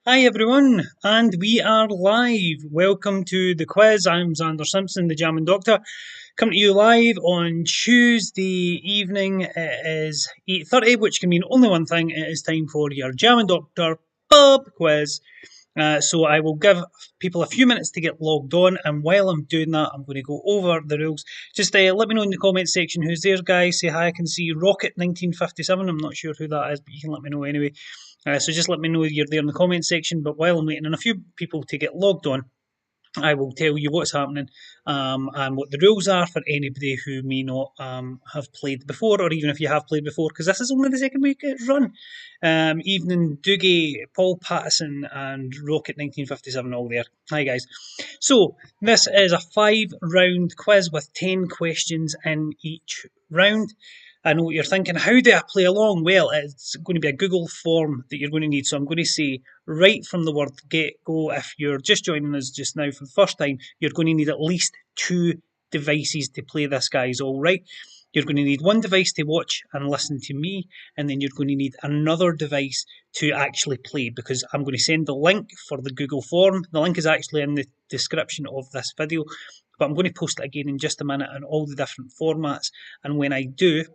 Hi everyone, and we are live. Welcome to the quiz. I'm Xander Simpson, the Jammin Doctor, coming to you live on Tuesday evening. It is 8:30, which can mean only one thing. It is time for your Jammin Doctor pub quiz. So I will give people a few minutes to get logged on, and while I'm doing that, I'm going to go over the rules. Just let me know in the comments section who's there, guys. Say hi. I can see Rocket 1957. I'm not sure who that is, but you can let me know anyway. So just let me know you're there in the comments section. But while I'm waiting on a few people to get logged on, I will tell you what's happening and what the rules are for anybody who may not have played before, or even if you have played before, because this is only the second week it's run. Evening Doogie, Paul Patterson, and Rocket 1957 all there. Hi guys. So this is a 5-round quiz with 10 questions in each round. I know what you're thinking. How do I play along? Well, it's going to be a Google form that you're going to need. So I'm going to say right from the word get go. If you're just joining us just now for the first time, you're going to need at least 2 devices to play this, guys. All right. You're going to need one device to watch and listen to me, and then you're going to need another device to actually play, because I'm going to send the link for the Google form. The link is actually in the description of this video, but I'm going to post it again in just a minute in all the different formats. And when I do,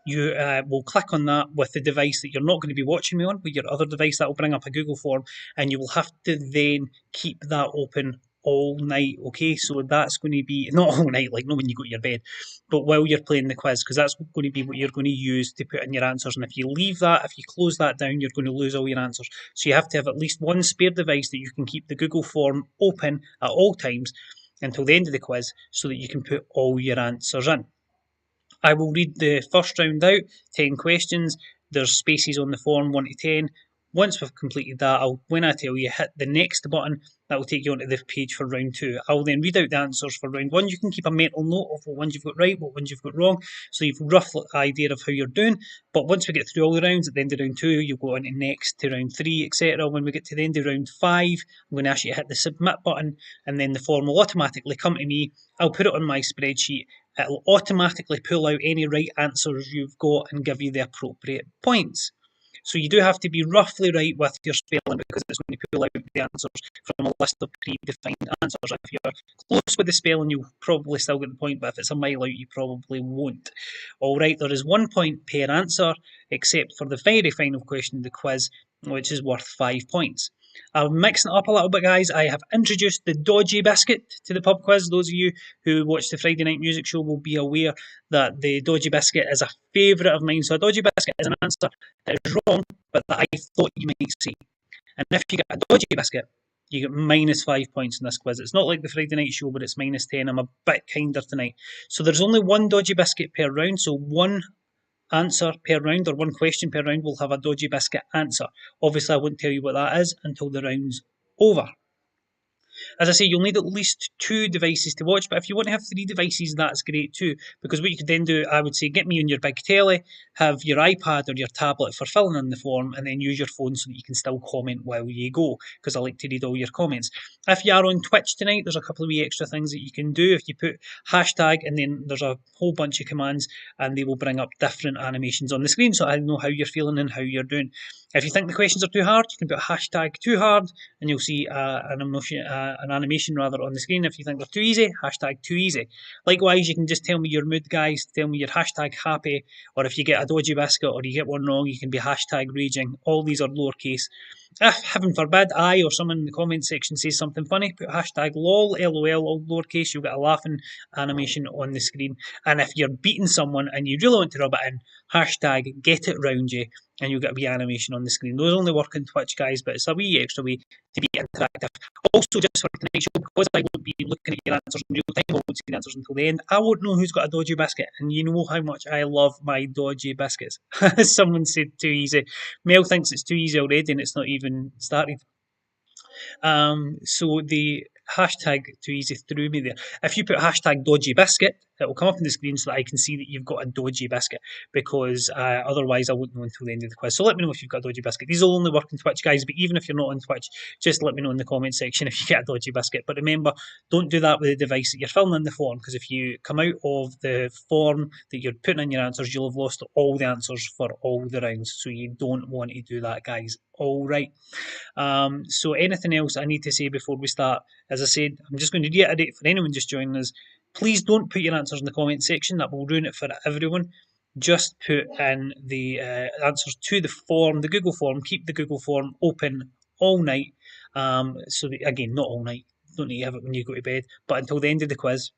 you will click on that with the device that you're not going to be watching me on, with your other device. That will bring up a Google form, and you will have to then keep that open all night. Okay, so that's going to be not all night, like not when you go to your bed, but while you're playing the quiz, because that's going to be what you're going to use to put in your answers. And if you leave that, if you close that down, you're going to lose all your answers. So you have to have at least one spare device that you can keep the Google form open at all times until the end of the quiz, so that you can put all your answers in. I will read the first round out, 10 questions. There's spaces on the form 1 to 10. Once we've completed that, when I tell you hit the next button, that will take you onto the page for round 2. I'll then read out the answers for round 1. You can keep a mental note of what ones you've got right, what ones you've got wrong, so you've a rough idea of how you're doing. But once we get through all the rounds, at the end of round 2, you'll go on to next to round 3, etc. When we get to the end of round 5, I'm going to ask you to hit the submit button, and then the form will automatically come to me. I'll put it on my spreadsheet. It'll automatically pull out any right answers you've got and give you the appropriate points. So you do have to be roughly right with your spelling, because it's going to pull out the answers from a list of predefined answers. If you're close with the spelling, you'll probably still get the point, but if it's a mile out, you probably won't. All right, there is 1 point per answer, except for the very final question of the quiz, which is worth 5 points. I'm mixing it up a little bit, guys. I have introduced the dodgy biscuit to the pub quiz. Those of you who watch the Friday night music show will be aware that the dodgy biscuit is a favourite of mine. So a dodgy biscuit is an answer that is wrong, but that I thought you might see. And if you get a dodgy biscuit, you get minus 5 points in this quiz. It's not like the Friday night show, but it's minus 10. I'm a bit kinder tonight. So there's only one dodgy biscuit per round. So one answer per round, or one question per round, will have a dodgy biscuit answer. Obviously, I won't tell you what that is until the round's over. As I say, you'll need at least 2 devices to watch, but if you want to have 3 devices, that's great too, because what you could then do, I would say, get me on your big telly, have your iPad or your tablet for filling in the form, and then use your phone so that you can still comment while you go, because I like to read all your comments. If you are on Twitch tonight, there's a couple of wee extra things that you can do. If you put hashtag, and then there's a whole bunch of commands, and they will bring up different animations on the screen, so I know how you're feeling and how you're doing. If you think the questions are too hard, you can put hashtag too hard, and you'll see an animation rather on the screen. If you think they're too easy, hashtag too easy. Likewise, you can just tell me your mood, guys. Tell me your hashtag happy, or if you get a dodgy biscuit or you get one wrong, you can be hashtag raging. All these are lowercase. If, heaven forbid, I or someone in the comment section says something funny, put hashtag lol, lol, all lowercase. You'll get a laughing animation on the screen. And if you're beating someone and you really want to rub it in, hashtag get it round you, and you'll get a wee animation on the screen. Those only work on Twitch, guys, but it's a wee extra way to be interactive. Also, just for tonight's show, because I won't be looking at your answers in real time, I won't see the answers until the end, I won't know who's got a dodgy biscuit, and you know how much I love my dodgy biscuits. Someone said too easy. Mel thinks it's too easy already, and it's not even started. So the hashtag too easy threw me there. If you put hashtag dodgy biscuit It will come up on the screen so that I can see that you've got a dodgy biscuit, because otherwise I won't know until the end of the quiz. So let me know if you've got a dodgy biscuit. These will only work on Twitch, guys, but even if you're not on Twitch, just let me know in the comment section if you get a dodgy biscuit. But remember, don't do that with the device that you're filling in the form, because if you come out of the form that you're putting in your answers, you'll have lost all the answers for all the rounds. So you don't want to do that, guys. All right. So anything else I need to say before we start? As I said, I'm just going to reiterate for anyone just joining us, please don't put your answers in the comment section. That will ruin it for everyone. Just put in the answers to the form, the Google form. Keep the Google form open all night. So that, again, not all night. Don't need to have it when you go to bed, but until the end of the quiz.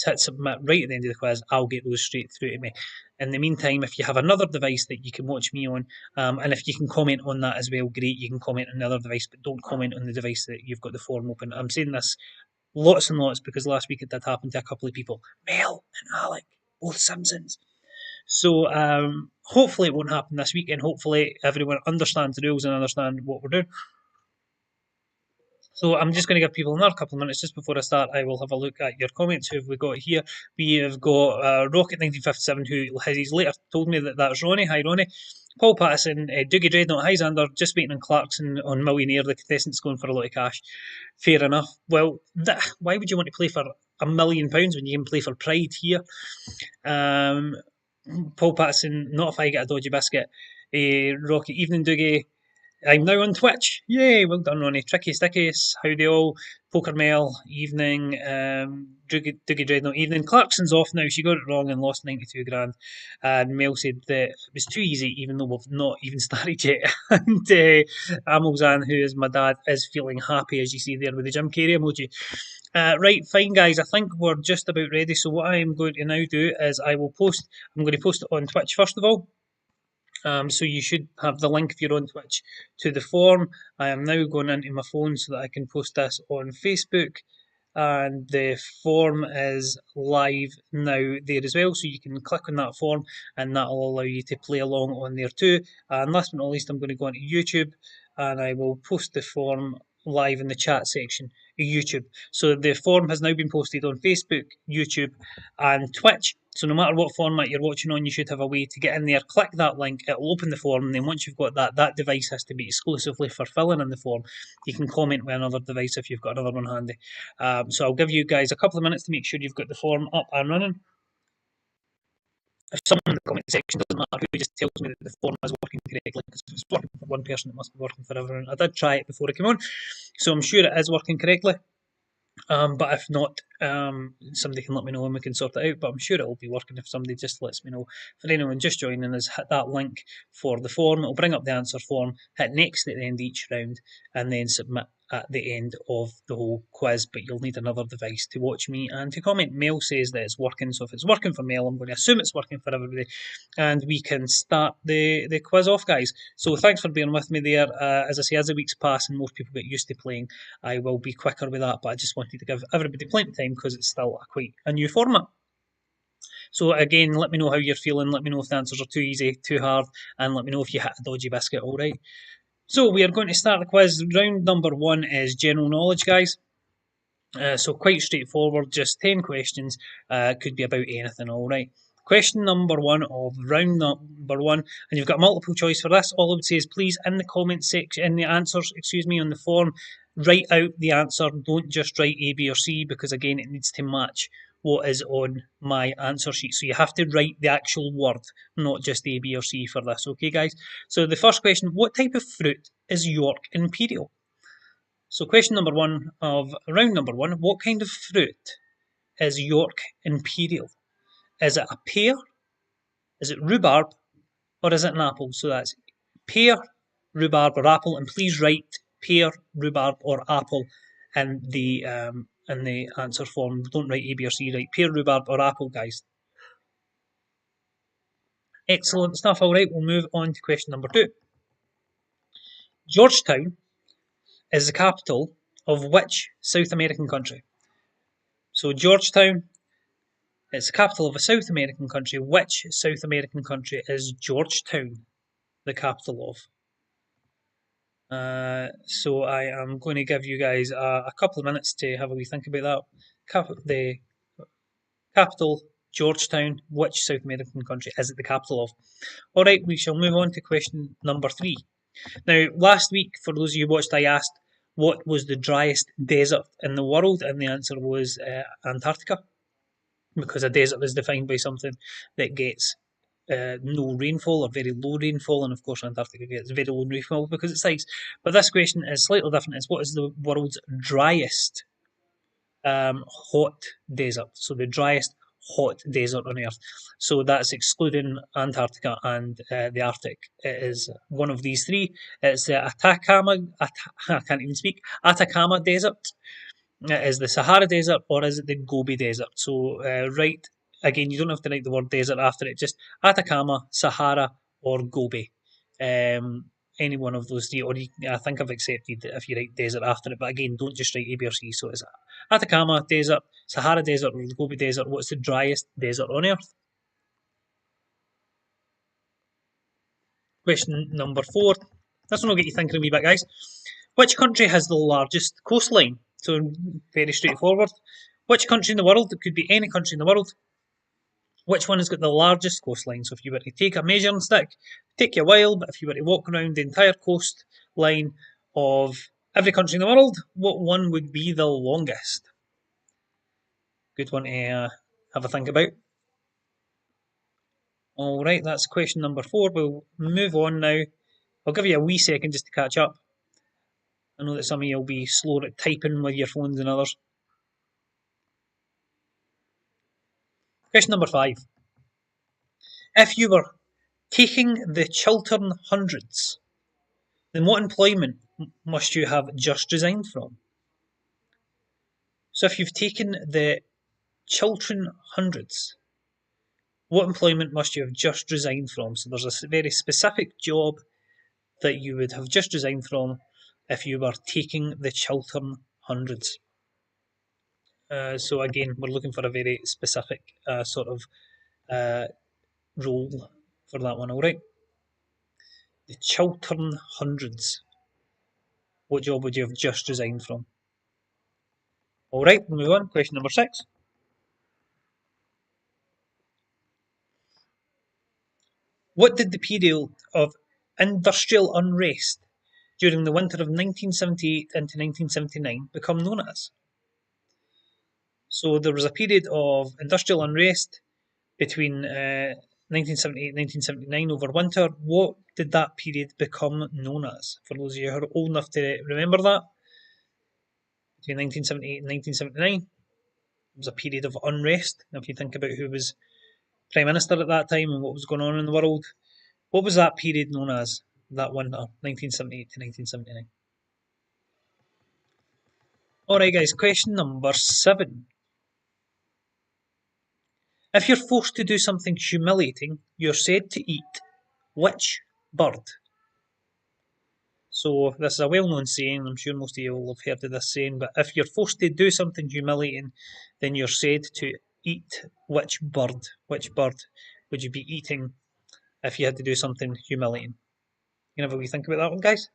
Hit submit right at the end of the quiz. I'll get those straight through to me. In the meantime, if you have another device that you can watch me on, and if you can comment on that as well, great. You can comment on another device, but don't comment on the device that you've got the form open. I'm saying this lots and lots because last week it did happen to a couple of people, Mel and Alec, both Simpsons. So hopefully it won't happen this week, and hopefully everyone understands the rules and understand what we're doing. So I'm just going to give people another couple of minutes just before I start. I will have a look at your comments. Who have we got here? We have got Rocket1957, who has later told me that that's Ronnie. Hi, Ronnie. Paul Patterson, Doogie Dreadnought, hi Xander, just waiting on Clarkson on Millionaire. The contestant's going for a lot of cash. Fair enough. Well, why would you want to play for £1,000,000 when you can play for Pride here? Paul Patterson, not if I get a dodgy biscuit. Rocket, evening Doogie. I'm now on Twitch. Yay, well done, Ronnie. Tricky Stickies, howdy all. Poker Mel, evening. Doogie Dreadnought, evening. Clarkson's off now. She got it wrong and lost 92 grand. And Mel said that it was too easy, even though we've not even started yet. And Amelzan, who is my dad, is feeling happy, as you see there with the Jim Carrey emoji. Right, fine, guys. I think we're just about ready. So what I am going to now do is I'm going to post it on Twitch first of all. So you should have the link if you're on Twitch to the form. I am now going into my phone so that I can post this on Facebook. And the form is live now there as well, so you can click on that form and that will allow you to play along on there too. And last but not least, I'm going to go onto YouTube and I will post the form live in the chat section of YouTube. So the form has now been posted on Facebook, YouTube, and Twitch. So no matter what format you're watching on, you should have a way to get in there, click that link, it'll open the form, and then once you've got that device has to be exclusively for filling in the form. You can comment with another device if you've got another one handy. So I'll give you guys a couple of minutes to make sure you've got the form up and running. If someone in the comment section, doesn't matter who, just tells me that the form is working correctly, because if it's working for one person, it must be working for everyone. I did try it before I came on, so I'm sure it is working correctly. But if not, somebody can let me know and we can sort it out. But I'm sure it will be working if somebody just lets me know. For anyone just joining us, hit that link for the form. It'll bring up the answer form, hit next at the end of each round, and then submit at the end of the whole quiz. But you'll need another device to watch me and to comment. Mel says that it's working, so if it's working for Mel, I'm going to assume it's working for everybody, and we can start the quiz off, guys. So thanks for being with me there. As I say, as the weeks pass and more people get used to playing, I will be quicker with that, but I just wanted to give everybody plenty of time because it's still quite a new format. So again, let me know how you're feeling. Let me know if the answers are too easy, too hard, and let me know if you hit a dodgy biscuit. All right. So we are going to start the quiz. Round number 1 is general knowledge, guys. So quite straightforward, just 10 questions. Could be about anything. All right. Question number 1 of round number 1, and you've got multiple choice for this. All I would say is please in the comment section, in the answers, on the form, write out the answer. Don't just write A, B, or C, because again, it needs to match what is on my answer sheet. So you have to write the actual word, not just A, B, or C for this. Okay, guys? So the first question, what type of fruit is York Imperial? So question number 1 of round number 1, what kind of fruit is York Imperial? Is it a pear? Is it rhubarb? Or is it an apple? So that's pear, rhubarb, or apple. And please write pear, rhubarb, or apple in the answer form. Don't write A, B, or C. Write pear, rhubarb, or apple, guys. Excellent stuff. All right, we'll move on to question number 2. Georgetown is the capital of which South American country? So Georgetown, it's the capital of a South American country. Which South American country is Georgetown the capital of? So I am going to give you guys a couple of minutes to have a wee think about that. Capital, Georgetown. Which South American country is it the capital of? Alright, we shall move on to question number 3. Now, last week, for those of you who watched, I asked what was the driest desert in the world, and the answer was Antarctica, because a desert is defined by something that gets no rainfall or very low rainfall, and of course Antarctica gets very low rainfall because it's ice. But this question is slightly different. It's what is the world's driest hot desert? So the driest hot desert on Earth. So that's excluding Antarctica and the Arctic. It is one of these three. It's the I can't even speak. Atacama Desert. Is the Sahara Desert or is it the Gobi Desert? So write again. You don't have to write the word desert after it. Just Atacama, Sahara, or Gobi. Any one of those three. Or I think I've accepted if you write desert after it. But again, don't just write A, B, or C. So it's Atacama Desert, Sahara Desert, or the Gobi Desert. What's the driest desert on Earth? Question number 4. This one will get you thinking a wee bit, guys. Which country has the largest coastline? So, very straightforward. Which country in the world? It could be any country in the world. Which one has got the largest coastline? So, if you were to take a measuring stick, take you a while, but if you were to walk around the entire coastline of every country in the world, what one would be the longest? Good one to have a think about. Alright, that's question number 4. We'll move on now. I'll give you a wee second just to catch up. I know that some of you will be slower at typing with your phones than others. Question number 5. If you were taking the Chiltern Hundreds, then what employment must you have just resigned from? So if you've taken the Chiltern Hundreds, what employment must you have just resigned from? So there's a very specific job that you would have just resigned from if you were taking the Chiltern Hundreds. So again, we're looking for a very specific sort of role for that one, alright? The Chiltern Hundreds. What job would you have just resigned from? Alright, we'll move on. Question number 6. What did the period of industrial unrest during the winter of 1978 into 1979 become known as? So there was a period of industrial unrest between 1978 and 1979 over winter. What did that period become known as? For those of you who are old enough to remember that, between 1978 and 1979, it was a period of unrest. If you think about who was Prime Minister at that time and what was going on in the world, what was that period known as, that winter, 1978 to 1979? Alright guys, question number 7. If you're forced to do something humiliating, you're said to eat which bird? So this is a well-known saying, I'm sure most of you will have heard of this saying, but if you're forced to do something humiliating, then you're said to eat which bird? Which bird would you be eating if you had to do something humiliating? You know what we think about that one, guys?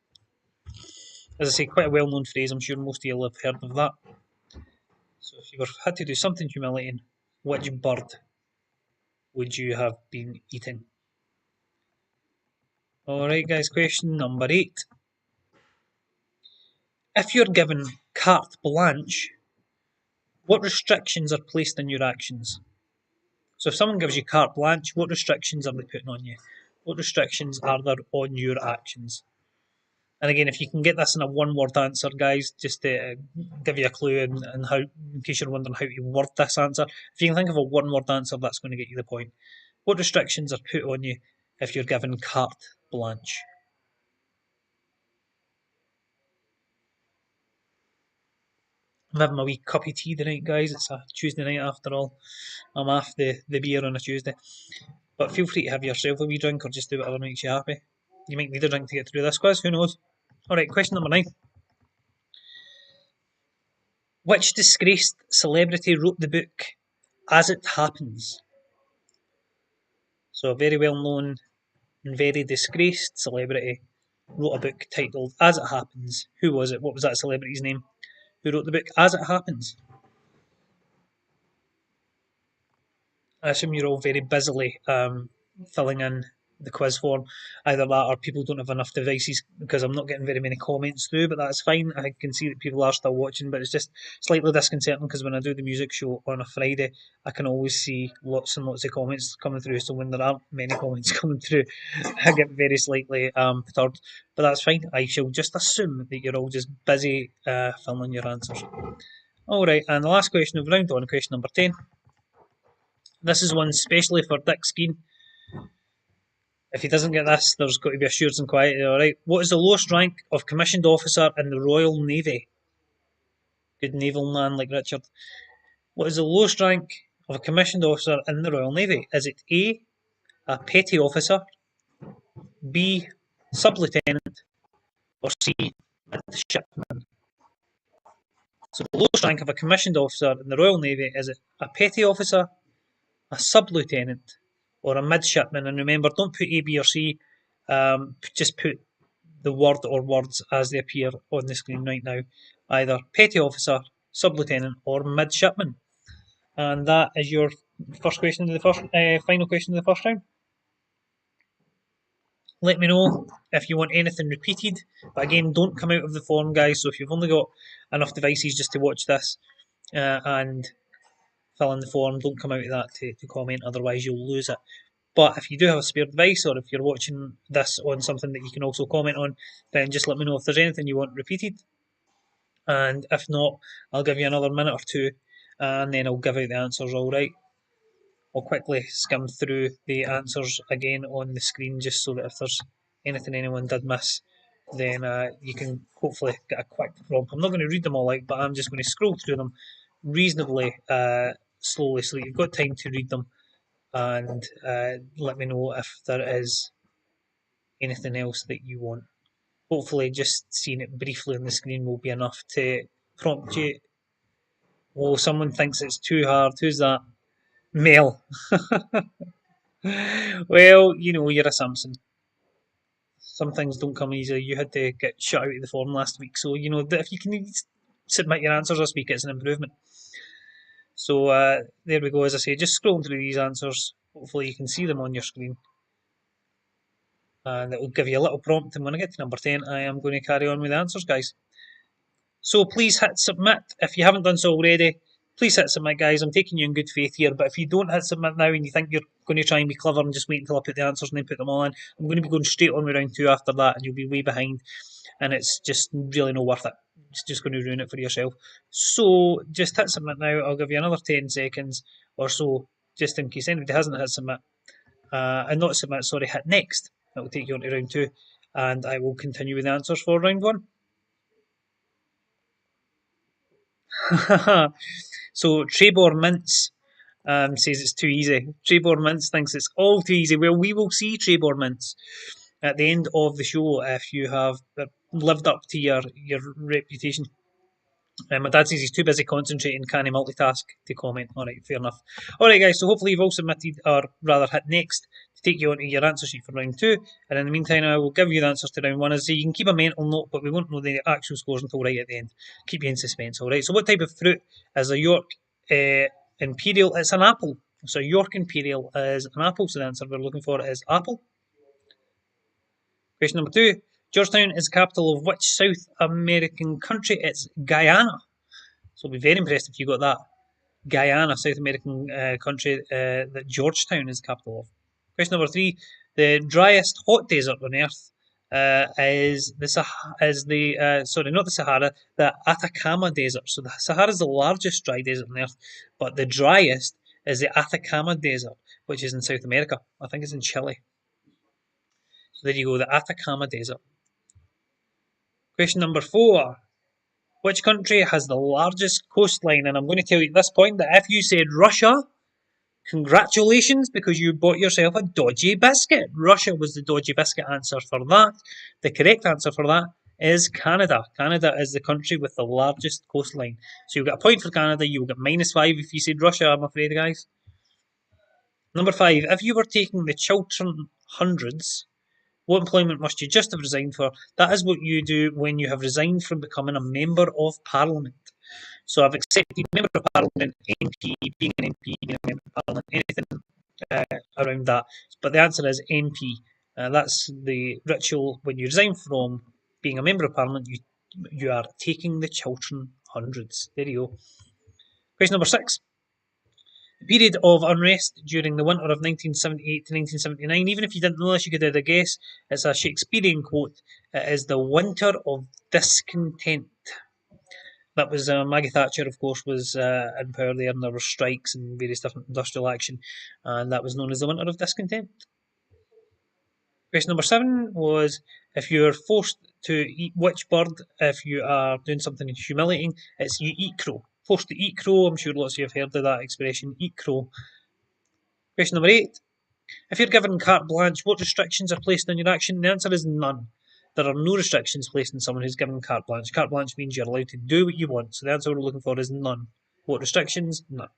As I say, quite a well-known phrase, I'm sure most of you will have heard of that. So if you had to do something humiliating, which bird would you have been eating? Alright guys, question number 8. If you're given carte blanche, what restrictions are placed on your actions? So if someone gives you carte blanche, what restrictions are they putting on you? What restrictions are there on your actions? And again, if you can get this in a one-word answer, guys, just to give you a clue and how, in case you're wondering how to word this answer, if you can think of a one-word answer, that's going to get you the point. What restrictions are put on you if you're given carte blanche? I'm having my wee cup of tea tonight, guys. It's a Tuesday night after all. I'm off the beer on a Tuesday. But feel free to have yourself a wee drink or just do whatever makes you happy. You might need a drink to get through this quiz, who knows? Alright, question number 9. Which disgraced celebrity wrote the book As It Happens? So a very well known and very disgraced celebrity wrote a book titled As It Happens. Who was it? What was that celebrity's name? Who wrote the book As It Happens? I assume you're all very busily filling in the quiz form. Either that or people don't have enough devices because I'm not getting very many comments through, but that's fine. I can see that people are still watching, but it's just slightly disconcerting because when I do the music show on a Friday, I can always see lots and lots of comments coming through. So when there aren't many comments coming through, I get very slightly perturbed. But that's fine. I shall just assume that you're all just busy filling your answers. All right, and the last question of round one, question number 10. This is one specially for Dick Skeen. If he doesn't get this, there's got to be assurance and quiet. All right. What is the lowest rank of commissioned officer in the Royal Navy? Good naval man like Richard. What is the lowest rank of a commissioned officer in the Royal Navy? Is it a petty officer, B, sub-lieutenant, or C, midshipman? So the lowest rank of a commissioned officer in the Royal Navy, is it a petty officer, a sub-lieutenant, or a midshipman? And remember, don't put A, B, or C. Just put the word or words as they appear on the screen right now. Either petty officer, sub-lieutenant, or midshipman. And that is your first question of the first, final question of the first round. Let me know if you want anything repeated. But again, don't come out of the form, guys. So if you've only got enough devices just to watch this and fill in the form, don't come out of that to comment. Otherwise, you'll lose it. But if you do have a spare device, or if you're watching this on something that you can also comment on, then just let me know if there's anything you want repeated. And if not, I'll give you another minute or two, and then I'll give out the answers, alright? I'll quickly skim through the answers again on the screen, just so that if there's anything anyone did miss, then you can hopefully get a quick prompt. I'm not going to read them all out, but I'm just going to scroll through them reasonably slowly, so that you've got time to read them, and let me know if there is anything else that you want. Hopefully, just seeing it briefly on the screen will be enough to prompt you. Oh, someone thinks it's too hard. Who's that? Mel. Well, you know, you're a Simpson. Some things don't come easy. You had to get shut out of the form last week, so you know if you can submit your answers this week, it's an improvement. So there we go. As I say, just scrolling through these answers. Hopefully, you can see them on your screen, and it will give you a little prompt. And when I get to number 10, I am going to carry on with the answers, guys. So please hit submit if you haven't done so already. Please hit submit, guys. I'm taking you in good faith here, but if you don't hit submit now and you think you're going to try and be clever and just wait until I put the answers and then put them all in, I'm going to be going straight on with round 2 after that, and you'll be way behind, and it's just really not worth it. It's just going to ruin it for yourself. So just hit submit now. I'll give you another 10 seconds or so, just in case anybody hasn't hit submit. And not submit, sorry, hit next. That will take you on to round 2, and I will continue with the answers for round 1. So Trebor Mintz says it's too easy. Trebor Mintz thinks it's all too easy. Well, we will see Trebor Mintz at the end of the show if you have lived up to your reputation. My dad says he's too busy concentrating, can't multitask to comment. Alright, fair enough. Alright guys, so hopefully you've all submitted, or rather hit next, to take you onto your answer sheet for round 2. And in the meantime, I will give you the answers to round 1. As I say, you can keep a mental note, but we won't know the actual scores until right at the end. Keep you in suspense, alright? So what type of fruit is a York Imperial? It's an apple. So York Imperial is an apple, so the answer we're looking for is apple. Question number 2. Georgetown is the capital of which South American country? It's Guyana. So I'll be very impressed if you got that. Guyana, South American country that Georgetown is the capital of. Question number 3. The driest hot desert on Earth is the Atacama Desert. So the Sahara is the largest dry desert on Earth, but the driest is the Atacama Desert, which is in South America. I think it's in Chile. So there you go, the Atacama Desert. Question number 4. Which country has the largest coastline? And I'm going to tell you at this point that if you said Russia, congratulations, because you bought yourself a dodgy biscuit. Russia was the dodgy biscuit answer for that. The correct answer for that is Canada. Canada is the country with the largest coastline. So you'll get a point for Canada. You'll get -5 if you said Russia, I'm afraid, guys. Number 5. If you were taking the Chiltern Hundreds, what employment must you just have resigned for? That is what you do when you have resigned from becoming a Member of Parliament. So I've accepted Member of Parliament, MP, being an MP, being a Member of Parliament, anything around that. But the answer is MP. That's the ritual when you resign from being a Member of Parliament, you are taking the Chiltern Hundreds. There you go. Question number 6. The period of unrest during the winter of 1978 to 1979, even if you didn't know this, you could have a guess. It's a Shakespearean quote. It is the winter of discontent. That was Maggie Thatcher, of course, was in power there, and there were strikes and various different industrial action, and that was known as the winter of discontent. Question number 7 was if you're forced to eat which bird if you are doing something humiliating, it's you eat crow. Forced to eat crow, I'm sure lots of you have heard of that expression, eat crow. Question number 8. If you're given carte blanche, what restrictions are placed on your action? The answer is none. There are no restrictions placed on someone who's given carte blanche. Carte blanche means you're allowed to do what you want, so the answer we're looking for is none. What restrictions? None.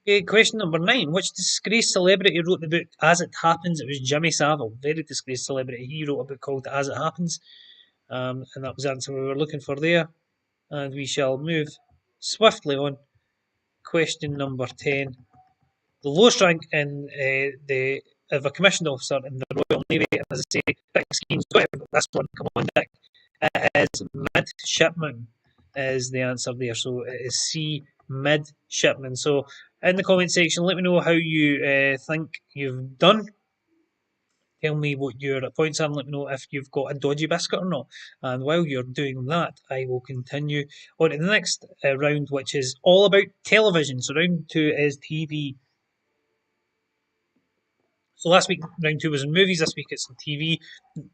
Okay, question number 9. Which disgraced celebrity wrote the book As It Happens? It was Jimmy Savile, very disgraced celebrity. He wrote a book called As It Happens, and that was the answer we were looking for there. And we shall move swiftly on. Question number 10. The lowest rank in the of a commissioned officer in the Royal Navy, and as I say, Dick Schemes, this one, come on, Dick, it is midshipman is the answer there. So it is C, midshipman. So in the comment section, let me know how you think you've done. Tell me what your points are and let me know if you've got a dodgy biscuit or not. And while you're doing that, I will continue on to the next round, which is all about television. So round 2 is TV. So last week, round 2 was in movies. This week it's on TV.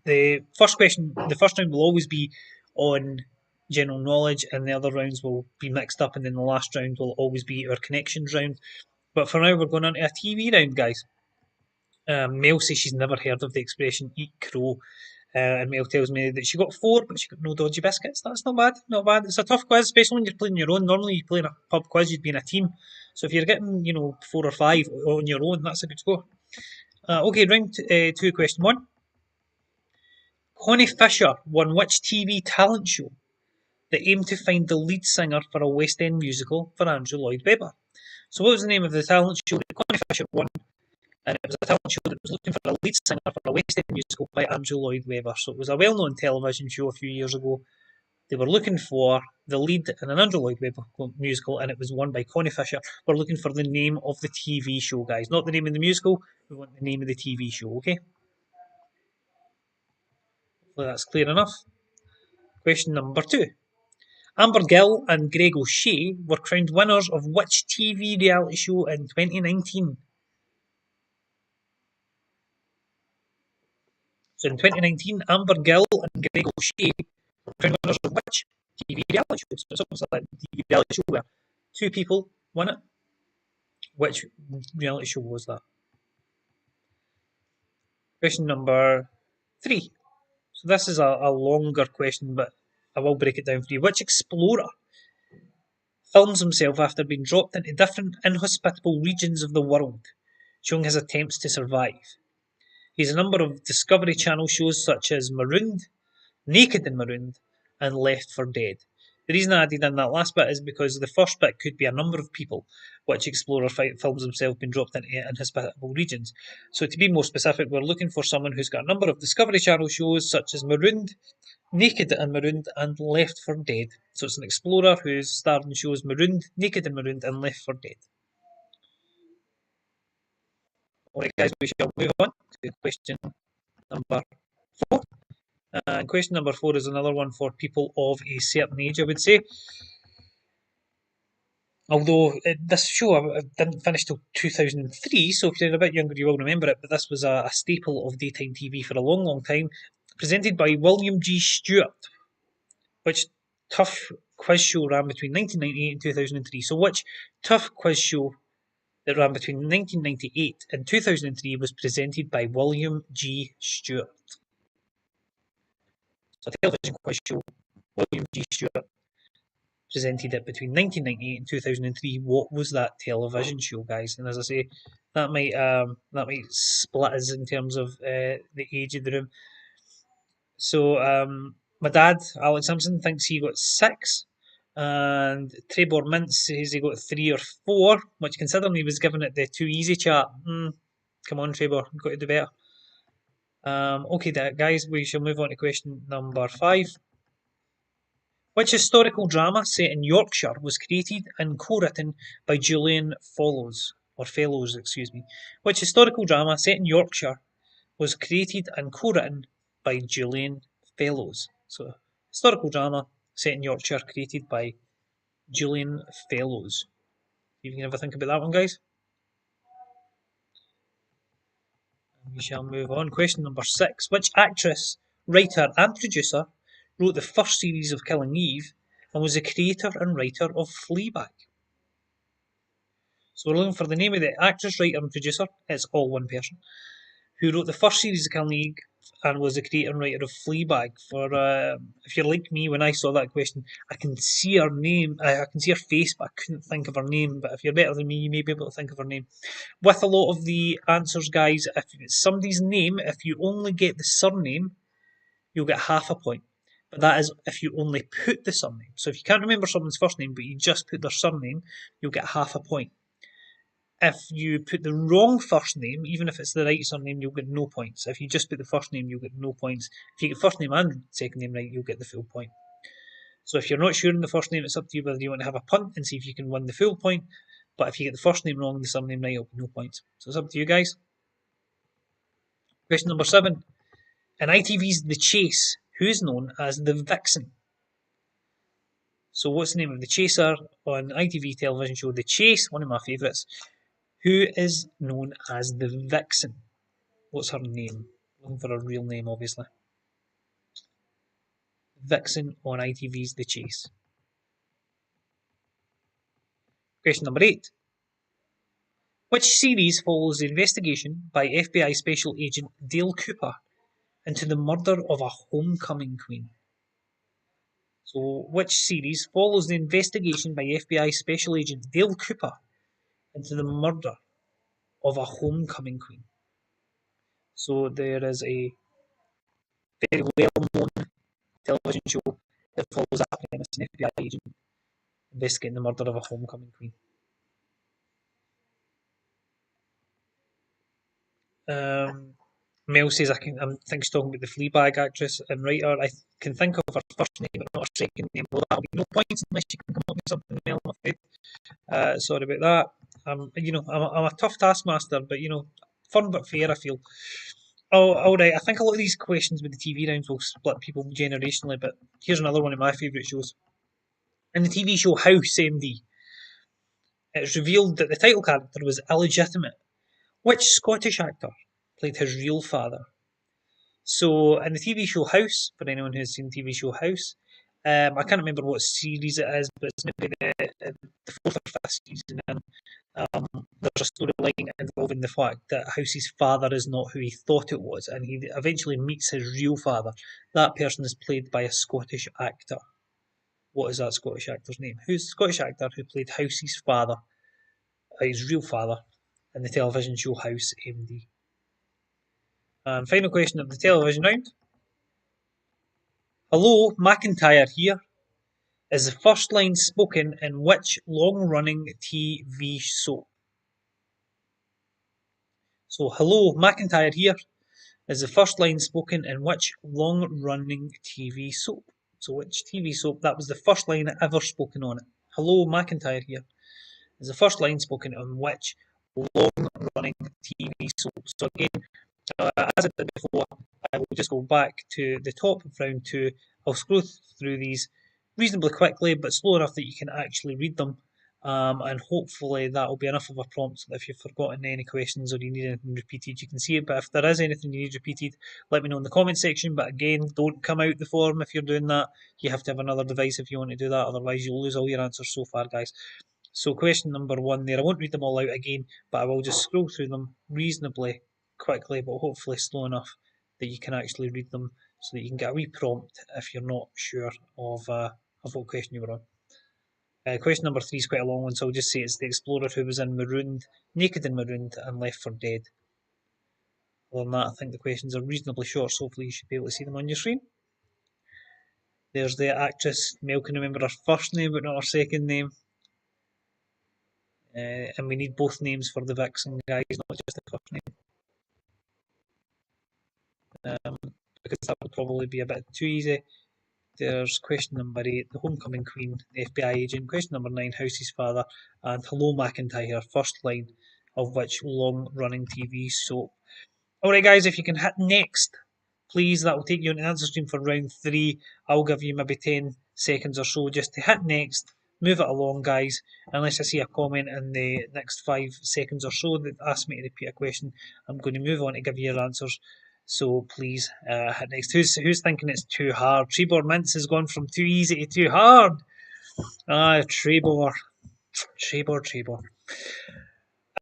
The first round will always be on general knowledge, and the other rounds will be mixed up, and then the last round will always be our connections round. But for now, we're going on to a TV round, guys. Mel says she's never heard of the expression "eat crow," and Mel tells me that she got 4, but she got no dodgy biscuits. That's not bad, not bad. It's a tough quiz, especially when you're playing your own. Normally, you play in a pub quiz, you'd be in a team. So if you're getting, 4 or 5 on your own, that's a good score. Okay, round 2, question 1. Connie Fisher won which TV talent show that aimed to find the lead singer for a West End musical for Andrew Lloyd Webber? So what was the name of the talent show that Connie Fisher won? And it was a talent show that was looking for a lead singer for a West End musical by Andrew Lloyd Webber. So it was a well-known television show a few years ago. They were looking for the lead in an Andrew Lloyd Webber musical, and it was won by Connie Fisher. We're looking for the name of the TV show, guys. Not the name of the musical, we want the name of the TV show, okay? Hopefully that's clear enough. Question number 2. Amber Gill and Greg O'Shea were crowned winners of which TV reality show in 2019? So in 2019, Amber Gill and Greg O'Shea were crowned winners of which TV reality show? So it's almost like a TV reality show where 2 people won it. Which reality show was that? Question number 3. So this is a longer question, but I will break it down for you. Which explorer films himself after being dropped into different inhospitable regions of the world, showing his attempts to survive? He's a number of Discovery Channel shows such as Marooned, Naked and Marooned, and Left for Dead. The reason I added in that last bit is because the first bit could be a number of people, which explorer films himself being dropped into inhospitable regions. So to be more specific, we're looking for someone who's got a number of Discovery Channel shows such as Marooned, Naked and Marooned, and Left for Dead. So it's an explorer who's starred in shows Marooned, Naked and Marooned, and Left for Dead. Alright guys, we shall move on to question number 4. And question number 4 is another one for people of a certain age, I would say. Although this show didn't finish till 2003, so if you're a bit younger, you will remember it. But this was a staple of daytime TV for a long, long time, presented by William G. Stewart. Which tough quiz show ran between 1998 and 2003? So which tough quiz show that ran between 1998 and 2003 was presented by William G. Stewart? So a television quiz show, William G. Stewart presented it between 1998 and 2003. What was that television show, guys? And as I say, that might split us in terms of the age of the room. So my dad, Alex Simpson, thinks he got 6. And Trebor Mintz says he got 3 or 4, which considering he was given it the too easy chat. Come on, Trebor, you've got to do better. Okay, guys, we shall move on to question number 5. Which historical drama set in Yorkshire was created and co-written by Julian Fellows? Which historical drama set in Yorkshire was created and co-written by Julian Fellows? So, historical drama set in Yorkshire created by Julian Fellows. You can have a think about that one, guys. We shall move on. Question number 6. Which actress, writer, and producer wrote the first series of Killing Eve and was the creator and writer of Fleabag? So we're looking for the name of the actress, writer, and producer. It's all one person. Who wrote the first series of Killing Eve and was the creator and writer of Fleabag. For if you're like me, when I saw that question, I can see her name, I can see her face, but I couldn't think of her name. But if you're better than me, you may be able to think of her name. With a lot of the answers, guys, if it's somebody's name, if you only get the surname, you'll get half a point. But that is if you only put the surname. So if you can't remember someone's first name, but you just put their surname, you'll get half a point. If you put the wrong first name, even if it's the right surname, you'll get no points. If you just put the first name, you'll get no points. If you get first name and second name right, you'll get the full point. So if you're not sure in the first name, it's up to you whether you want to have a punt and see if you can win the full point. But if you get the first name wrong and the surname right, you'll get no points. So it's up to you guys. Question number 7. In ITV's The Chase, who is known as the Vixen? So what's the name of the chaser on ITV television show The Chase, one of my favourites? Who is known as the Vixen? What's her name? Looking for her real name, obviously. Vixen on ITV's The Chase. Question number 8. Which series follows the investigation by FBI Special Agent Dale Cooper into the murder of a homecoming queen? So, which series follows the investigation by FBI Special Agent Dale Cooper into the murder of a homecoming queen? So, there is a very well-known television show that follows that premise, an FBI agent investigating the murder of a homecoming queen. Mel says I think she's talking about the Fleabag actress and writer. I can think of her first name but not her second name. Well, that'll be no points unless you can come up with something, Mel, I'm afraid. Sorry about that. I'm a tough taskmaster, but fun but fair, I feel. Oh, all right. I think a lot of these questions with the TV rounds will split people generationally, but here's another one of my favourite shows. In the TV show House MD, it's revealed that the title character was illegitimate. Which Scottish actor played his real father? So, in the TV show House, for anyone who's seen the TV show House, I can't remember what series it is, but it's maybe the fourth or fifth season. And there's a storyline involving the fact that House's father is not who he thought it was, and he eventually meets his real father. That person is played by a Scottish actor. What is that Scottish actor's name? Who's the Scottish actor who played House's father, his real father, in the television show House MD? And final question of the television round. Hello, McIntyre here is the first line spoken in which long-running TV soap? So, hello, McIntyre here is the first line spoken in which long-running TV soap? So, which TV soap? That was the first line ever spoken on it. Hello, McIntyre here is the first line spoken on which long-running TV soap? So again, as I did before, I will just go back to the top of round 2. I'll scroll through these reasonably quickly, but slow enough that you can actually read them. And hopefully that will be enough of a prompt so that if you've forgotten any questions or you need anything repeated, you can see it. But if there is anything you need repeated, let me know in the comment section. But again, don't come out the form if you're doing that. You have to have another device if you want to do that, otherwise you'll lose all your answers so far, guys. So question number 1 there, I won't read them all out again, but I will just scroll through them reasonably quickly, but hopefully slow enough that you can actually read them so that you can get a wee prompt if you're not sure of what question you were on. Question number 3 is quite a long one, so I'll just say it's the explorer who was naked and marooned, and left for dead. Other than that, I think the questions are reasonably short, so hopefully you should be able to see them on your screen. There's the actress. Mel can remember her first name, but not her second name. And we need both names for the vixen, guys, not just the first name. Because that would probably be a bit too easy. There's question number 8, the homecoming queen, the FBI agent. Question number 9, House's father. And hello, McIntyre, first line of which long running TV soap. Alright, guys, if you can hit next, please, that will take you on the answer stream for round 3. I'll give you maybe 10 seconds or so just to hit next. Move it along, guys. Unless I see a comment in the next 5 seconds or so that asks me to repeat a question, I'm going to move on to give you your answers. So please hit next. Who's thinking it's too hard? Trebor Mints has gone from too easy to too hard. Trebor. Trebor.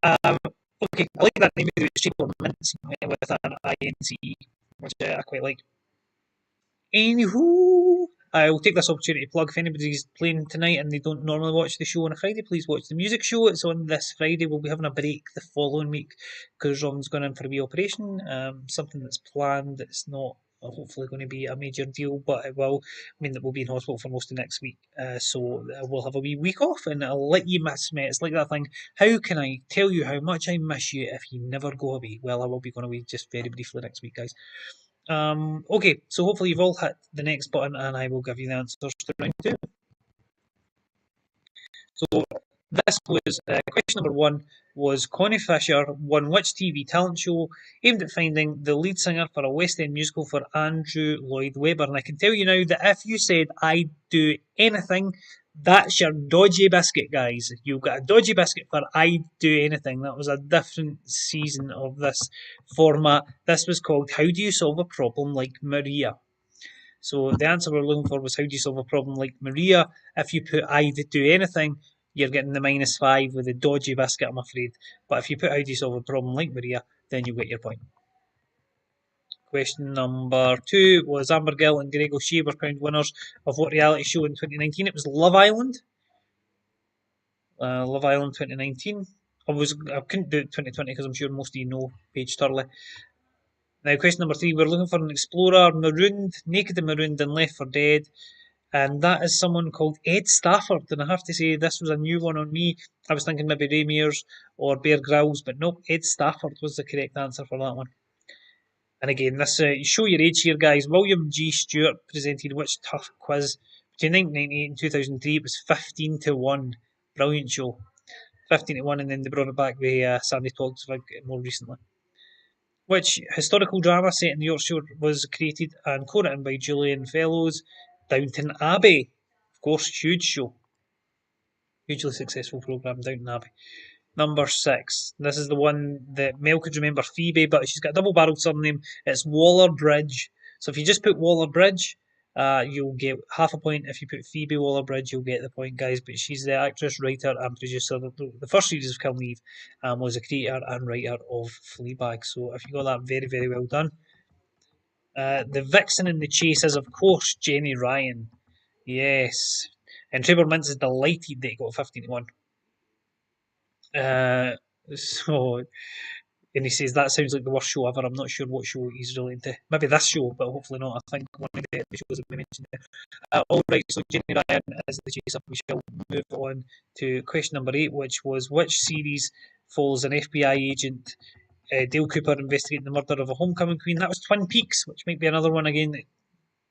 Okay, I like that name. It's Trebor Mints with an INC, which I quite like. Anywho, I will take this opportunity to plug if anybody's playing tonight and they don't normally watch the show on a Friday, please watch the music show. It's on this Friday. We'll be having a break the following week because Robin's gone in for a wee operation. Something that's planned. It's not hopefully going to be a major deal, but it will mean that we'll be in hospital for most of next week. So we'll have a wee week off and I'll let you miss me. It's like that thing. How can I tell you how much I miss you if you never go away? Well, I will be going away just very briefly next week, guys. Okay, so hopefully you've all hit the next button and I will give you the answers to round 2. So this was question number 1 was Connie Fisher won which TV talent show aimed at finding the lead singer for a West End musical for Andrew Lloyd Webber. And I can tell you now that if you said I'd do anything, that's your dodgy biscuit, guys. You've got a dodgy biscuit for I'd do anything. That was a different season of this format. This was called How Do You Solve a Problem Like Maria? So the answer we're looking for was how do you solve a problem like Maria? If you put I'd do anything, you're getting the -5 with the dodgy biscuit, I'm afraid. But if you put how do you solve a problem like Maria, then you get your point. Question number 2 was Amber Gill and Greg O'Shea were crowned winners of what reality show in 2019? It was Love Island. Love Island 2019. I couldn't do it 2020 because I'm sure most of you know Paige Turley. Now, question number 3, we're looking for an explorer marooned, naked and marooned and left for dead. And that is someone called Ed Stafford. And I have to say, this was a new one on me. I was thinking maybe Ray Mears or Bear Grylls, but nope, Ed Stafford was the correct answer for that one. And again, this you show your age here, guys. William G. Stewart presented which tough quiz between 1998 and 2003? It was 15 to 1. Brilliant show. 15 to 1, and then they brought it back with Sandy Talks more recently. Which historical drama set in Yorkshire was created and co-written by Julian Fellows? Downton Abbey. Of course, huge show. Hugely successful programme, Downton Abbey. Number 6. This is the one that Mel could remember Phoebe, but she's got a double-barreled surname. It's Waller-Bridge. So if you just put Waller-Bridge, you'll get half a point. If you put Phoebe Waller-Bridge, you'll get the point, guys. But she's the actress, writer, and producer. The first series of Killing was a creator and writer of Fleabag. So if you got that, very, very well done. The vixen in the chase is, of course, Jenny Ryan. Yes. And Trevor Mintz is delighted that he got 15 to 1. So, and he says that sounds like the worst show ever. I'm not sure what show he's relating to. Maybe this show, but hopefully not. I think one of the shows that we mentioned there. Alright, so Jenny Ryan is the chase up. We shall move on to question number 8, which was which series follows an FBI agent, Dale Cooper, investigating the murder of a homecoming queen? That was Twin Peaks, which might be another one again that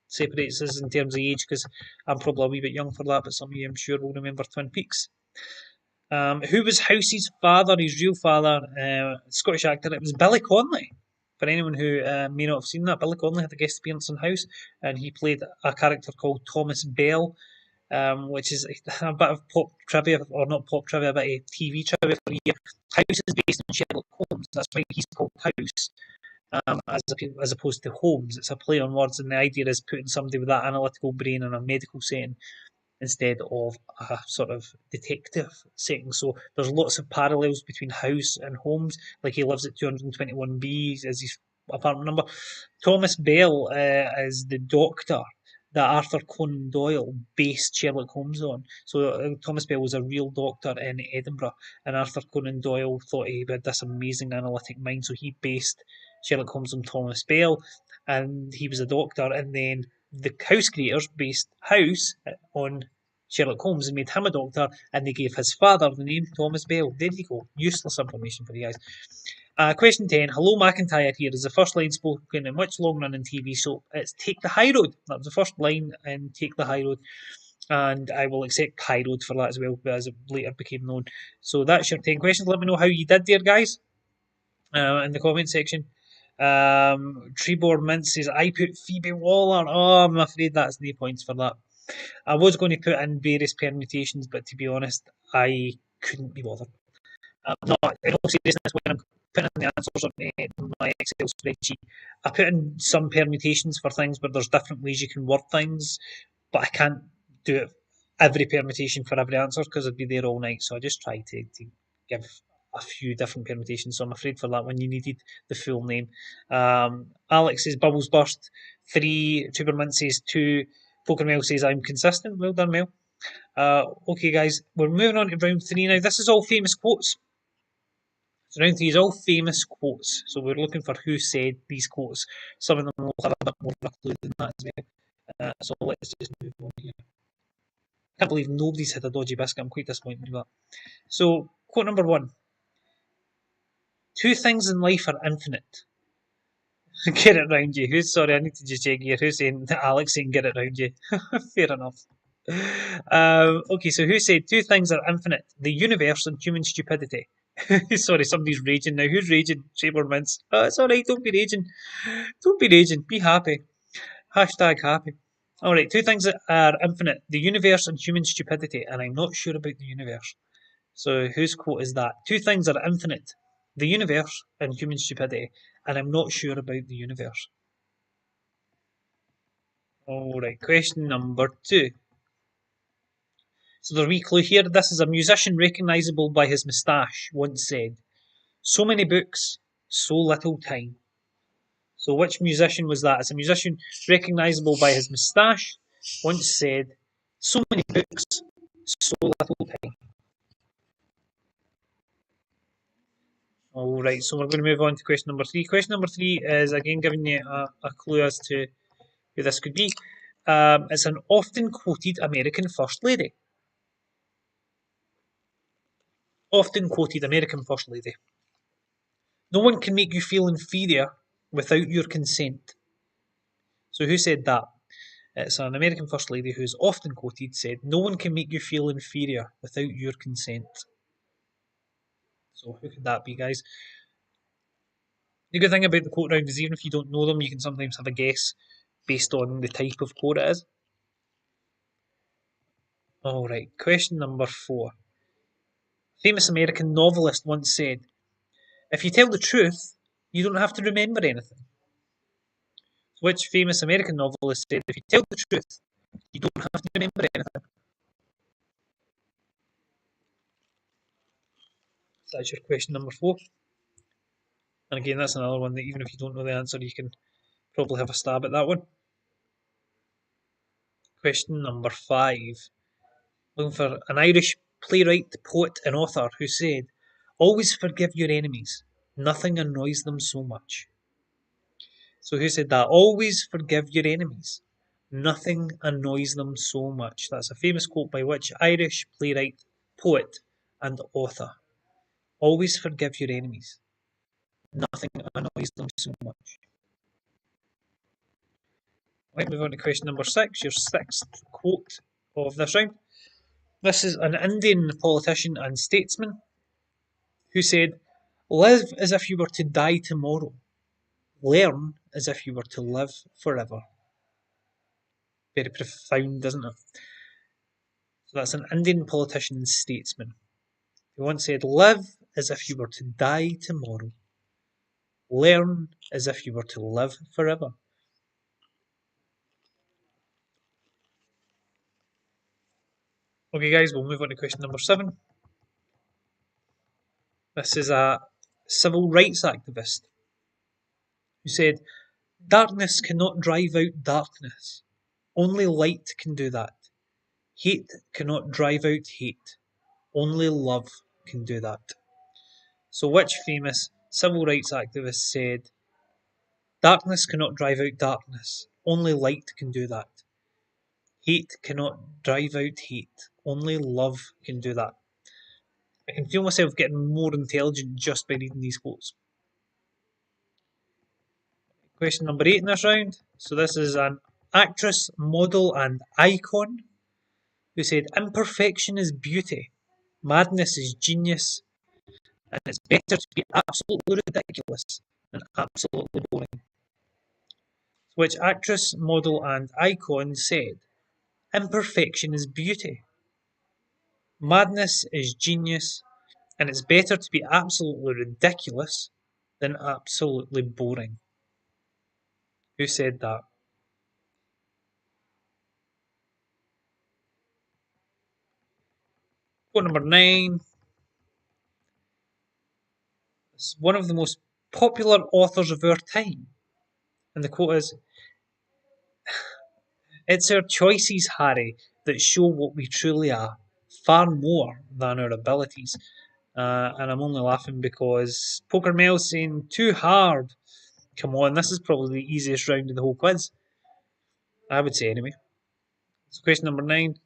separates us in terms of age because I'm probably a wee bit young for that, but some of you I'm sure will remember Twin Peaks. Who was House's father, his real father? Scottish actor. It was Billy Connolly. For anyone who may not have seen that, Billy Connolly had a guest appearance in House, and he played a character called Thomas Bell, which is a bit of pop trivia, or not pop trivia, a bit of TV trivia for you. House is based on Sherlock Holmes. That's why he's called House. As opposed to Holmes. It's a play on words, and the idea is putting somebody with that analytical brain in a medical setting instead of a sort of detective setting. So there's lots of parallels between House and Holmes. Like he lives at 221B as his apartment number. Thomas Bell is the doctor that Arthur Conan Doyle based Sherlock Holmes on. So Thomas Bell was a real doctor in Edinburgh, and Arthur Conan Doyle thought he had this amazing analytic mind, so he based Sherlock Holmes on Thomas Bell, and he was a doctor, and then the House creators based House on Sherlock Holmes and made him a doctor, and they gave his father the name Thomas Bell. There you go. Useless information for you guys. Question 10. Hello, McIntyre here is the first line spoken in which long running TV soap? It's Take the High Road. That was the first line in Take the High Road. And I will accept High Road for that as well, as it later became known. So that's your 10 questions. Let me know how you did there, guys, in the comment section. Trebor Mint says, I put Phoebe Waller. Oh, I'm afraid that's no points for that. I was going to put in various permutations, but to be honest, I couldn't be bothered. No, in all seriousness, when I'm putting in the answers on my Excel spreadsheet, I put in some permutations for things where there's different ways you can word things, but I can't do it every permutation for every answer because I'd be there all night. So I just try to give a few different permutations. So I'm afraid for that one you needed the full name. Alex says Bubbles Burst 3, Tubermint says 2, Pokermel says I'm consistent. Well done, Mel. Okay, guys, we're moving on to round 3 now. This is all famous quotes. So round 3 is all famous quotes. So we're looking for who said these quotes. Some of them will have a bit more of a clue than that as well. So let's just move on here. I can't believe nobody's had a dodgy biscuit. I'm quite disappointed with that. So, quote number 1. Two things in life are infinite. Get it round you. Sorry, I need to just check here. Who's saying Alex saying get it round you? Fair enough. Okay, so who said two things are infinite? The universe and human stupidity. Sorry, somebody's raging now. Who's raging? Shaper Mints. Oh, it's alright, don't be raging. Don't be raging. Be happy. Hashtag happy. Alright, two things that are infinite. The universe and human stupidity. And I'm not sure about the universe. So whose quote is that? Two things are infinite. The universe and human stupidity. And I'm not sure about the universe. Alright, question number 2. So the wee clue here, this is a musician recognisable by his moustache, once said, so many books, so little time. So which musician was that? It's a musician recognisable by his moustache, once said, so many books, so little time. Alright, so we're going to move on to question number 3. Question number 3 is again giving you a clue as to who this could be. It's an often quoted American First Lady. Often quoted American First Lady. No one can make you feel inferior without your consent. So who said that? It's an American First Lady who's often quoted said, no one can make you feel inferior without your consent. So who could that be, guys? The good thing about the quote round is even if you don't know them, you can sometimes have a guess based on the type of quote it is. Alright, question number 4. A famous American novelist once said, if you tell the truth, you don't have to remember anything. Which famous American novelist said, if you tell the truth, you don't have to remember anything? So that's your question number 4. And again, that's another one that even if you don't know the answer, you can probably have a stab at that one. Question number 5. Looking for an Irish playwright, poet, and author who said, always forgive your enemies. Nothing annoys them so much. So who said that? Always forgive your enemies. Nothing annoys them so much. That's a famous quote by which Irish playwright, poet, and author? Always forgive your enemies. Nothing annoys them so much. Right, move on to question number 6, your 6th quote of this round. This is an Indian politician and statesman who said, live as if you were to die tomorrow. Learn as if you were to live forever. Very profound, isn't it? So that's an Indian politician and statesman who once said, live as if you were to die tomorrow. Learn as if you were to live forever. Okay, guys, we'll move on to question number 7. This is a civil rights activist who said, darkness cannot drive out darkness. Only light can do that. Hate cannot drive out hate. Only love can do that. So which famous civil rights activist said, darkness cannot drive out darkness. Only light can do that. Hate cannot drive out hate. Only love can do that. I can feel myself getting more intelligent just by reading these quotes. Question number 8 in this round. So this is an actress, model, and icon who said, "Imperfection is beauty, madness is genius, and it's better to be absolutely ridiculous than absolutely boring." Which actress, model, and icon said, "Imperfection is beauty, madness is genius, and it's better to be absolutely ridiculous than absolutely boring." Who said that? Quote number 9. It's one of the most popular authors of our time. And the quote is, "It's our choices, Harry, that show what we truly are, far more than our abilities." And I'm only laughing because Poker Mel's saying, "Too hard." Come on, this is probably the easiest round of the whole quiz. I would say anyway. So question number 9.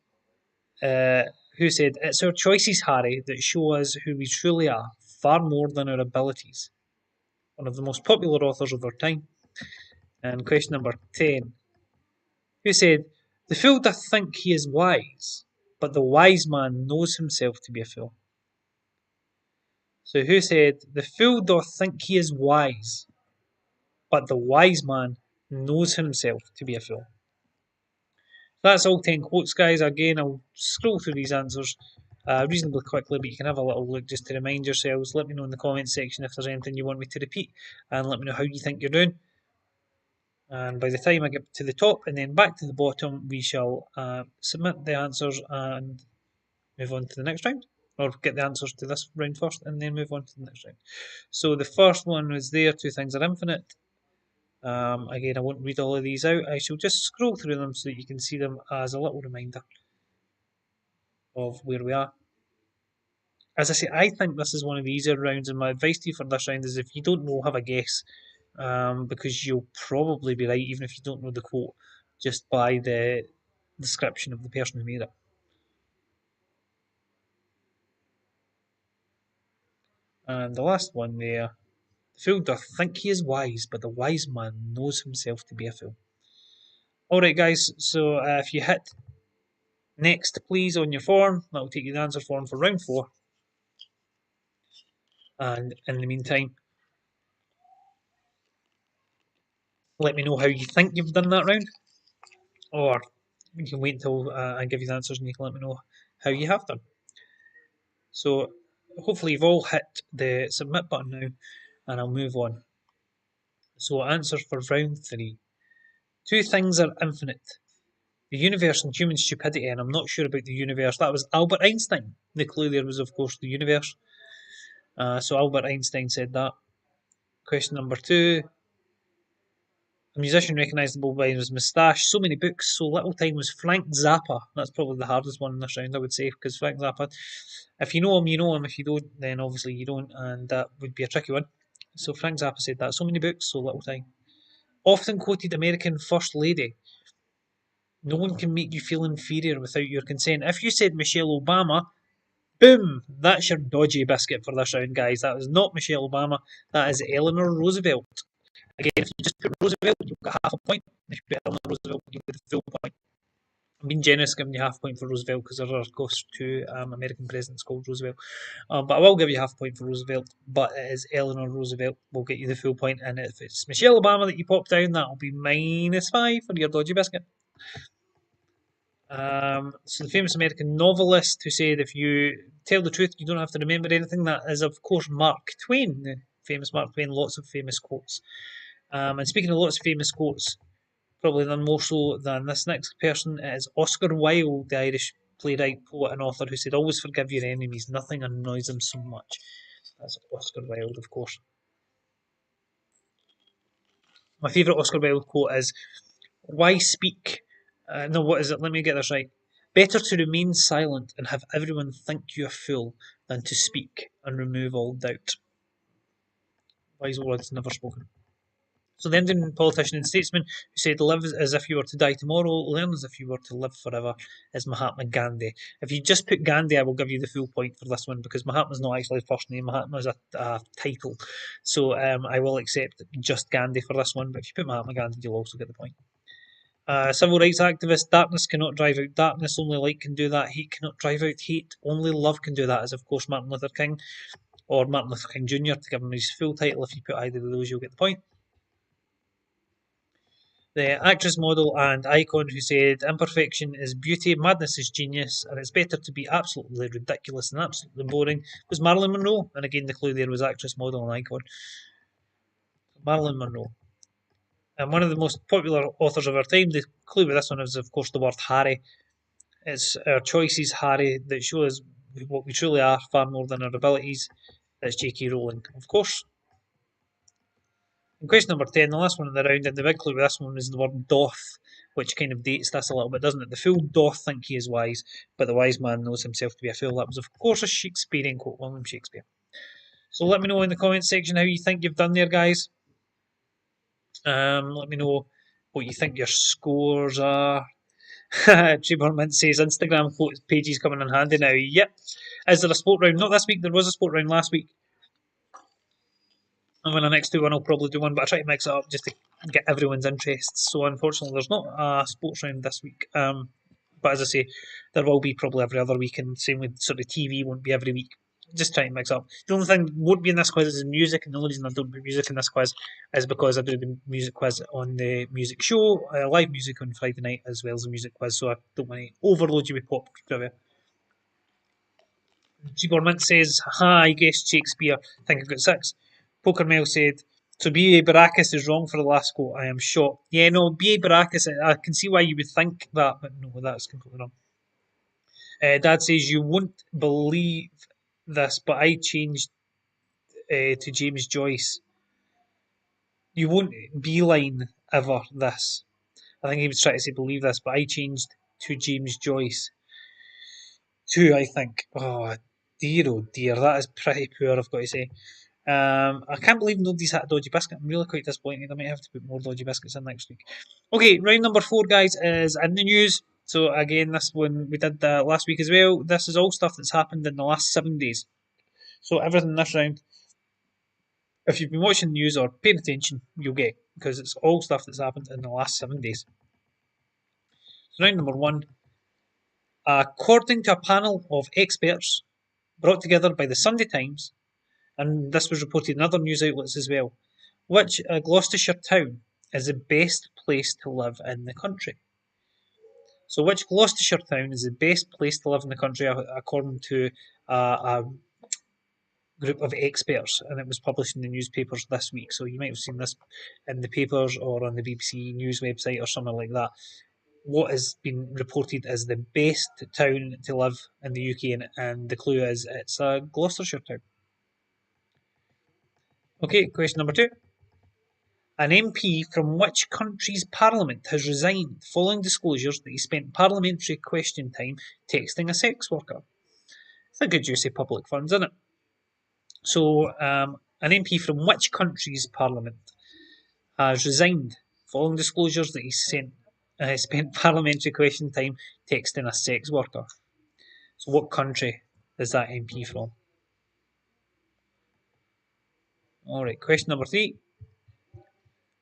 Uh, who said, "It's our choices, Harry, that show us who we truly are, far more than our abilities." One of the most popular authors of our time. And question number 10. Who said, "The fool doth think he is wise, but the wise man knows himself to be a fool." So who said, "The fool doth think he is wise, but the wise man knows himself to be a fool"? That's all 10 quotes, guys. Again, I'll scroll through these answers reasonably quickly, but you can have a little look just to remind yourselves. Let me know in the comments section if there's anything you want me to repeat, and let me know how you think you're doing. And by the time I get to the top and then back to the bottom, we shall submit the answers and move on to the next round. Or get the answers to this round first and then move on to the next round. So the first one was there, two things are infinite. Again, I won't read all of these out. I shall just scroll through them so that you can see them as a little reminder of where we are. As I say, I think this is one of the easier rounds, and my advice to you for this round is if you don't know, have a guess, because you'll probably be right even if you don't know the quote, just by the description of the person who made it. And the last one there, "The fool doth think he is wise, but the wise man knows himself to be a fool." Alright, guys, so if you hit next, please, on your form, that'll take you to the answer form for round 4. And in the meantime, let me know how you think you've done that round, or you can wait until I give you the answers and you can let me know how you have done. So, hopefully, you've all hit the submit button now, and I'll move on. So, answers for round 3. Two things are infinite: the universe and human stupidity. And I'm not sure about the universe. That was Albert Einstein. The clue there was, of course, the universe. So Albert Einstein said that. Question number 2. A musician recognisable by his moustache. So many books, so little time, was Frank Zappa. That's probably the hardest one in this round, I would say, because Frank Zappa, if you know him, you know him. If you don't, then obviously you don't, and that would be a tricky one. So Frank Zappa said that. So many books, so little time. Often quoted American First Lady. No one can make you feel inferior without your consent. If you said Michelle Obama, boom, that's your dodgy biscuit for this round, guys. That is not Michelle Obama. That is Eleanor Roosevelt. Again, if you just put Roosevelt, you've got half a point. If you put Eleanor Roosevelt, you get the full point. I'm being generous giving you half a point for Roosevelt because there are, of course, two American presidents called Roosevelt. But I will give you half a point for Roosevelt. But it is Eleanor Roosevelt will get you the full point. And if it's Michelle Obama that you pop down, that'll be -5 for your dodgy biscuit. So the famous American novelist who said, "If you tell the truth, you don't have to remember anything." That is, of course, Mark Twain, the famous Mark Twain. Lots of famous quotes. And speaking of lots of famous quotes, probably none more so than this next person, it is Oscar Wilde, the Irish playwright, poet, and author, who said, "Always forgive your enemies. Nothing annoys them so much." That's Oscar Wilde, of course. My favourite Oscar Wilde quote is, "Why speak?" No, what is it? Let me get this right. "Better to remain silent and have everyone think you a fool than to speak and remove all doubt." Wise words never spoken. So the Indian politician and statesman who said, "Live as if you were to die tomorrow, learn as if you were to live forever," is Mahatma Gandhi. If you just put Gandhi, I will give you the full point for this one because Mahatma's not actually his first name. Mahatma is a title. So I will accept just Gandhi for this one, but if you put Mahatma Gandhi, you'll also get the point. Civil rights activist, darkness cannot drive out darkness, only light can do that. Hate cannot drive out hate, only love can do that, as of course Martin Luther King, or Martin Luther King Jr., to give him his full title. If you put either of those, you'll get the point. The actress, model, and icon who said, "Imperfection is beauty, madness is genius, and it's better to be absolutely ridiculous than absolutely boring," was Marilyn Monroe. And again, the clue there was actress, model, and icon. Marilyn Monroe. And one of the most popular authors of our time, the clue with this one is, of course, the word Harry. It's our choices, Harry, that show us what we truly are far more than our abilities. That's J.K. Rowling, of course. And question number 10, the last one in the round, and the big clue with this one is the word doth, which kind of dates this a little bit, doesn't it? The fool doth think he is wise, but the wise man knows himself to be a fool. That was, of course, a Shakespearean quote, William Shakespeare. So let me know in the comments section how you think you've done there, guys. Let me know what you think your scores are. Treeborn says Instagram quotes pages coming in handy now. Yep. Is there a sport round? Not this week. There was a sport round last week. And when I next do one, I'll probably do one, but I try to mix it up just to get everyone's interests. So unfortunately, there's not a sports round this week. But as I say, there will be probably every other week, and same with sort of TV won't be every week. Just try to mix up. The only thing that won't be in this quiz is music, and the only reason I don't put music in this quiz is because I do the music quiz on the music show, live music on Friday night, as well as the music quiz, so I don't want to overload you with pop trivia. G. says, "Ha, I guessed Shakespeare. Think I've got 6. Poker Mel said, "So B.A. Baracus is wrong for the last quote. I am shocked." Yeah, no, B.A. Baracus, I can see why you would think that, but no, that's completely wrong. Dad says, "You won't believe this, but I changed to James Joyce." You won't beeline ever this. I think he was trying to say believe this, but I changed to James Joyce. 2, I think. Oh dear, that is pretty poor, I've got to say. I can't believe nobody's had a dodgy biscuit. I'm really quite disappointed. I might have to put more dodgy biscuits in next week. Okay, round number 4, guys, is in the news. So again, this one we did last week as well. This is all stuff that's happened in the last 7 days. So everything in this round, if you've been watching the news or paying attention, you'll get, because it's all stuff that's happened in the last 7 days. So round number 1, according to a panel of experts brought together by the Sunday Times, and this was reported in other news outlets as well, which Gloucestershire town is the best place to live in the country? So, which Gloucestershire town is the best place to live in the country according to a group of experts? And it was published in the newspapers this week. So, you might have seen this in the papers or on the BBC News website or something like that. What has been reported as the best town to live in the UK, and the clue is it's a Gloucestershire town. Okay, question number 2. An MP from which country's parliament has resigned following disclosures that he spent parliamentary question time texting a sex worker? It's a good use of public funds, isn't it? So, an MP from which country's parliament has resigned following disclosures that he spent parliamentary question time texting a sex worker? So, what country is that MP from? Alright, question number 3.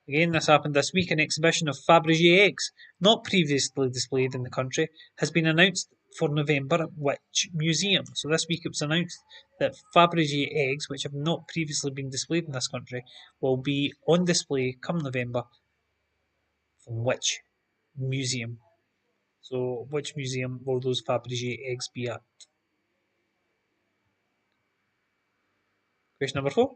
Again, this happened this week. An exhibition of Fabergé eggs, not previously displayed in the country, has been announced for November at which museum? So this week it was announced that Fabergé eggs, which have not previously been displayed in this country, will be on display come November from which museum? So which museum will those Fabergé eggs be at? Question number 4.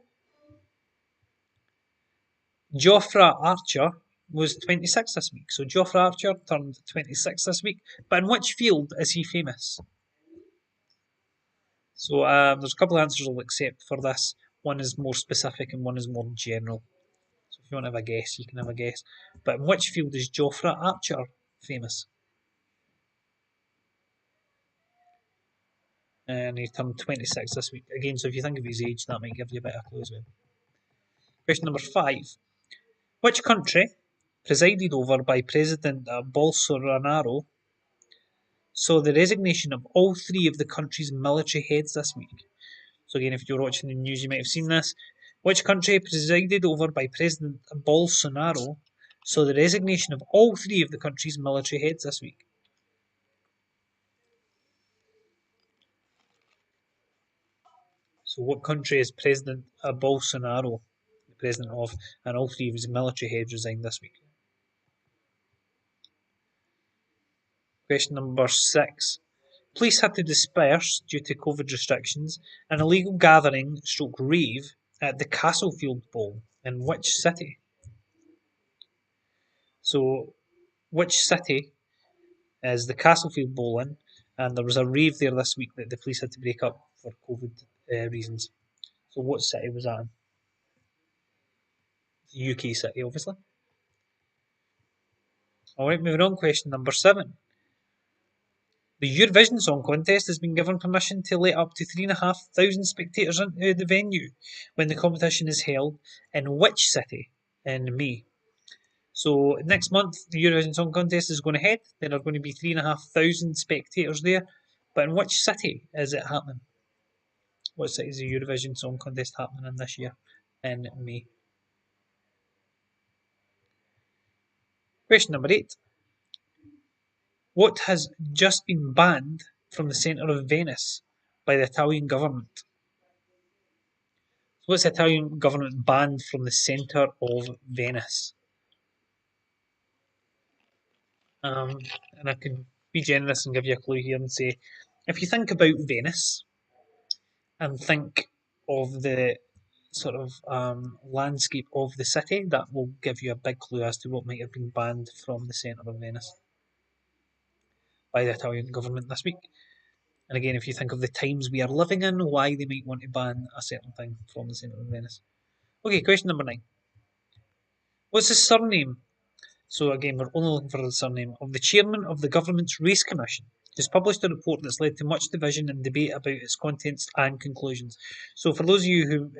Jofra Archer was 26 this week. So Jofra Archer turned 26 this week. But in which field is he famous? So there's a couple of answers I'll accept for this. One is more specific and one is more general. So if you want to have a guess, you can have a guess. But in which field is Jofra Archer famous? And he turned 26 this week. Again, so if you think of his age, that might give you a bit of a clue as well. Question number 5. Which country, presided over by President Bolsonaro, saw the resignation of all three of the country's military heads this week? So again, if you're watching the news, you might have seen this. Which country, presided over by President Bolsonaro, saw the resignation of all three of the country's military heads this week? So what country is President Bolsonaro the president of, and all three of his military heads resigned this week? Question number 6. Police had to disperse due to COVID restrictions an illegal gathering stroke rave at the Castlefield Bowl in which city? So, which city is the Castlefield Bowl in? And there was a rave there this week that the police had to break up for COVID reasons. So, what city was that in? UK city, obviously. Alright, moving on. Question number 7. The Eurovision Song Contest has been given permission to let up to 3,500 spectators into the venue when the competition is held in which city in May? So next month the Eurovision Song Contest is going ahead. There are going to be 3,500 spectators there. But in which city is it happening? What city is the Eurovision Song Contest happening in this year in May? Question number 8. What has just been banned from the centre of Venice by the Italian government? What's the Italian government banned from the centre of Venice? And I can be generous and give you a clue here and say, if you think about Venice and think of the sort of landscape of the city, that will give you a big clue as to what might have been banned from the centre of Venice by the Italian government this week. And again, if you think of the times we are living in, why they might want to ban a certain thing from the centre of Venice. Okay, question number 9. What's the surname? So again, we're only looking for the surname of the chairman of the government's race commission, who's published a report that's led to much division and debate about its contents and conclusions. So for those of you who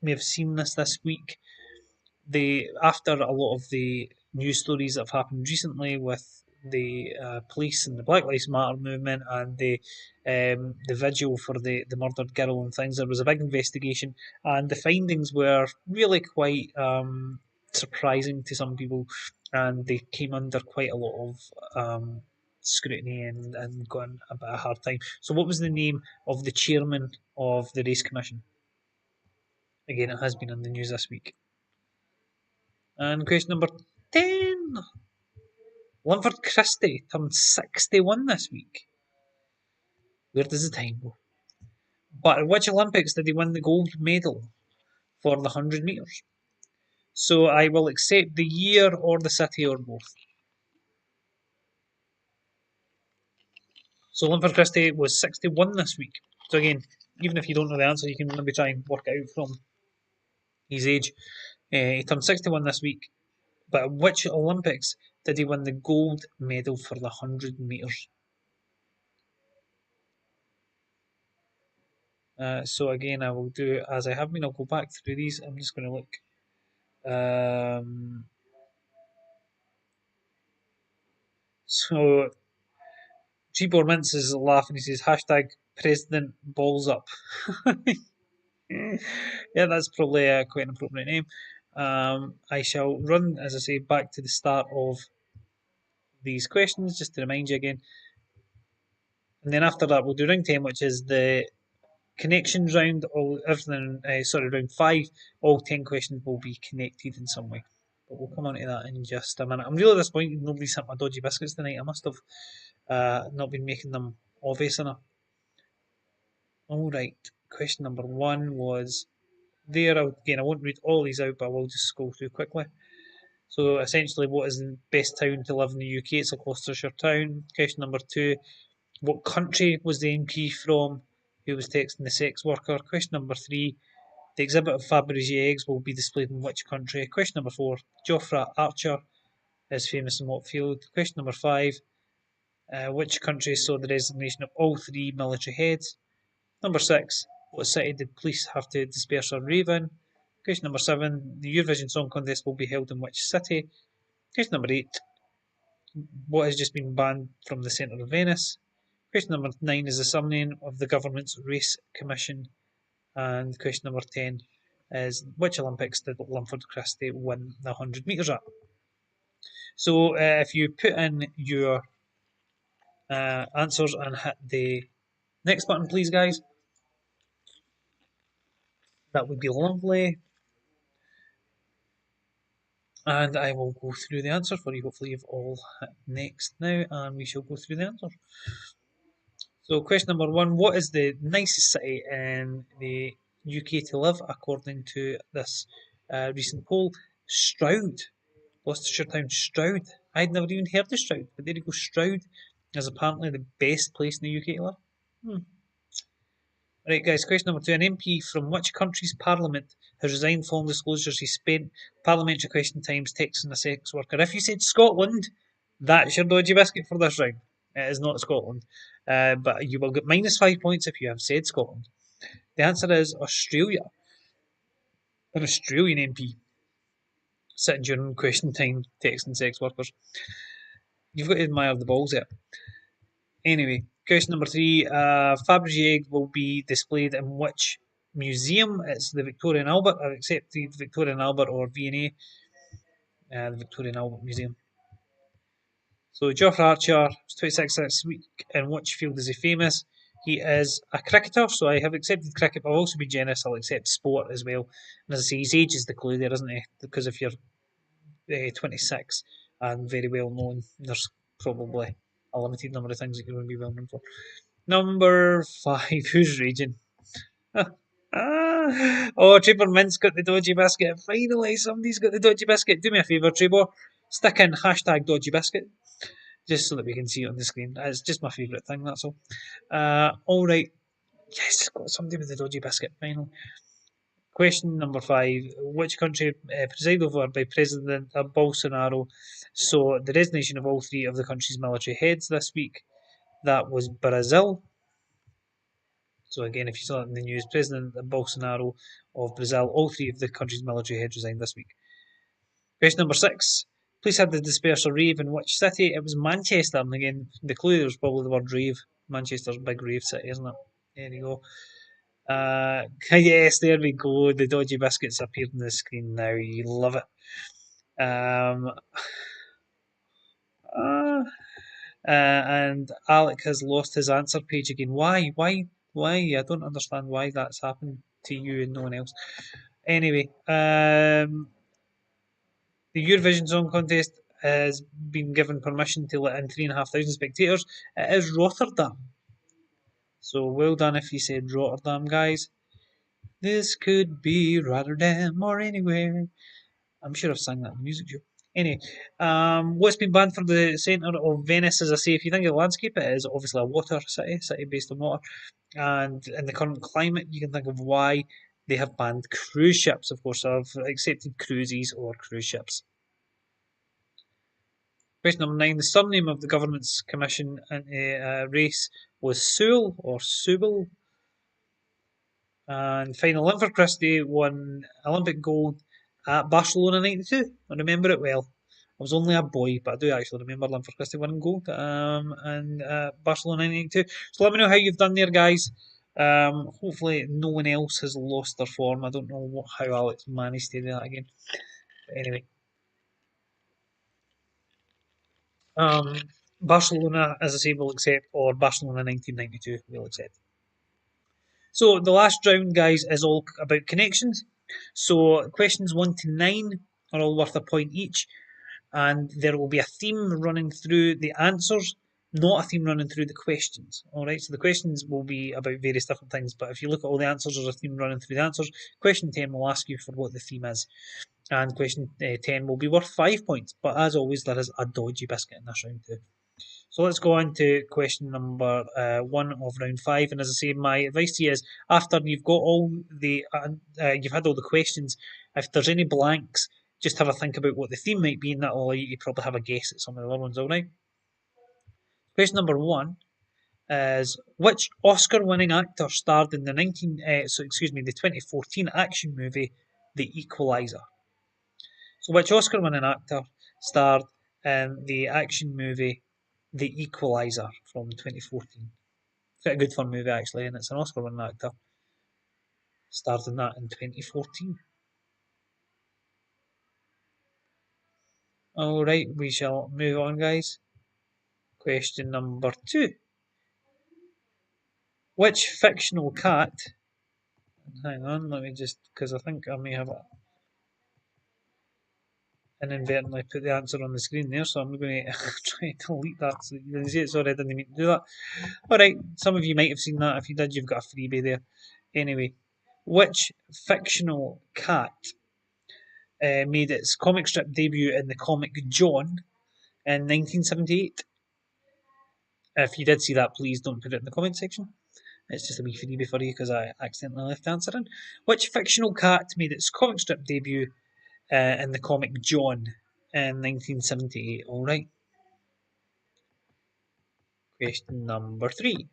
may have seen this week, after a lot of the news stories that have happened recently with the police and the Black Lives Matter movement and the vigil for the murdered girl and things, there was a big investigation, and the findings were really quite surprising to some people, and they came under quite a lot of scrutiny and got a bit of a hard time. So, what was the name of the chairman of the race commission? Again, it has been in the news this week. And question number 10. Linford Christie turned 61 this week. Where does the time go? But at which Olympics did he win the gold medal for the 100 metres? So I will accept the year or the city or both. So Linford Christie was 61 this week. So again, even if you don't know the answer, you can maybe try and work it out from his age. He turned 61 this week. But at which Olympics did he win the gold medal for the 100 metres? So again, I will do as I have been. I'll go back through these. I'm just going to look. So G-Bor Mints is laughing. He says hashtag President Balls Up. Yeah, that's probably quite an appropriate name. I shall run, as I say, back to the start of these questions just to remind you again. And then after that, we'll do round 10, which is the connections round. All everything. Round 5. All 10 questions will be connected in some way. But we'll come on to that in just a minute. I'm really disappointed nobody's hit my dodgy biscuits tonight. I must have not been making them obvious enough. Alright, question number 1 was there. Again, I won't read all these out, but I will just scroll through quickly. So essentially, what is the best town to live in the UK? It's a Gloucestershire town. Question number 2, what country was the MP from who was texting the sex worker? Question number 3, the exhibit of Fabergé eggs will be displayed in which country? Question number 4, Jofra Archer is famous in what field? Question number 5, which country saw the resignation of all three military heads? Number 6, what city did police have to disperse a rave in? Question number 7. The Eurovision Song Contest will be held in which city? Question number 8. What has just been banned from the centre of Venice? Question number 9 is the surname of the government's race commission. And question number 10 is which Olympics did Linford Christie win the 100 metres at? So if you put in your answers and hit the next button, please, guys, that would be lovely. And I will go through the answer for you. Hopefully, you've all hit next now, and we shall go through the answers. So, question number 1. What is the nicest city in the UK to live, according to this recent poll? Stroud. Gloucestershire town, Stroud. I'd never even heard of Stroud, but there you go. Stroud is apparently the best place in the UK to live. Right, guys, question number 2. An MP from which country's parliament has resigned following disclosures he spent parliamentary question times texting a sex worker? If you said Scotland, that's your dodgy biscuit for this round. It is not Scotland. But you will get -5 points if you have said Scotland. The answer is Australia. An Australian MP sitting during question time texting sex workers. You've got to admire the balls there. Anyway, question number 3. Fabergé egg will be displayed in which museum? It's the Victoria and Albert. I've accepted Victoria and Albert or V&A. The Victoria and Albert Museum. So Geoffrey Archer is 26 this week. In which field is he famous? He is a cricketer, so I have accepted cricket, but I'll also be generous. I'll accept sport as well. And as I say, his age is the clue there, isn't he? Because if you're 26 and very well known, there's probably a limited number of things that you're going to be well known for. Number 5, who's raging? Oh, Trevor Mint's got the dodgy biscuit. Finally, somebody's got the dodgy biscuit. Do me a favour, Trevor. Stick in hashtag dodgy biscuit, just so that we can see it on the screen. It's just my favourite thing, that's all. Alright. Yes, got somebody with the dodgy biscuit, finally. Question number 5. Which country presided over by President Bolsonaro? So, the resignation of all 3 of the country's military heads this week. That was Brazil. So, again, if you saw it in the news, President Bolsonaro of Brazil, all 3 of the country's military heads resigned this week. Question number 6. Please have the disperser rave in which city? It was Manchester. And again, the clue was probably the word rave. Manchester's a big rave city, isn't it? There you go. Yes, there we go. The dodgy biscuits appeared on the screen now. You love it. And Alec has lost his answer page again. Why? Why? I don't understand why that's happened to you and no one else. Anyway, the Eurovision Song Contest has been given permission to let in 3,500 spectators. It is Rotterdam. So well done if you said Rotterdam, guys. This could be Rotterdam or anywhere. I'm sure I've sang that in the music show. Anyway, what's been banned from the centre of Venice, as I say, if you think of the landscape, it is obviously a water city based on water. And in the current climate, you can think of why they have banned cruise ships, of course. So I've accepted cruises or cruise ships. Question number 9. The surname of the government's commission in a race was Sewell or Sewell. And final, Linford Christie won Olympic gold at Barcelona 92. I remember it well. I was only a boy, but I do actually remember Linford Christie winning gold in Barcelona 92. So let me know how you've done there, guys. Hopefully no one else has lost their form. I don't know how Alex managed to do that again. But anyway. Barcelona, as I say, will accept, or Barcelona 1992 will accept. So the last round, guys, is all about connections. So questions 1 to 9 are all worth a point each, and there will be a theme running through the answers, not a theme running through the questions. Alright, so the questions will be about various different things, but if you look at all the answers, there's a theme running through the answers. Question 10 will ask you for what the theme is, and question 10 will be worth 5 points, but as always, there is a dodgy biscuit in this round too. So let's go on to question number 1 of round 5. And as I say, my advice to you is after you've got all the you've had all the questions, if there's any blanks, just have a think about what the theme might be, and that'll allow you to probably have a guess at some of the other ones. All right. Question number 1 is which Oscar-winning actor starred in the 2014 action movie The Equalizer. So, which Oscar winning actor starred in the action movie The Equalizer from 2014? Quite a good fun movie, actually, and it's an Oscar winning actor. Starred in that in 2014. Alright, we shall move on, guys. Question number 2. Which fictional cat. Hang on, let me just. Because I think I may have inadvertently put the answer on the screen there, so I'm going to try to delete that so you can see it. Sorry, I didn't mean to do that. Alright, some of you might have seen that. If you did, you've got a freebie there. Anyway, which fictional cat made its comic strip debut in the comic John in 1978? If you did see that, please don't put it in the comment section. It's just a wee freebie for you because I accidentally left the answer in. Which fictional cat made its comic strip debut in the comic John in 1978? Alright. Question number 3.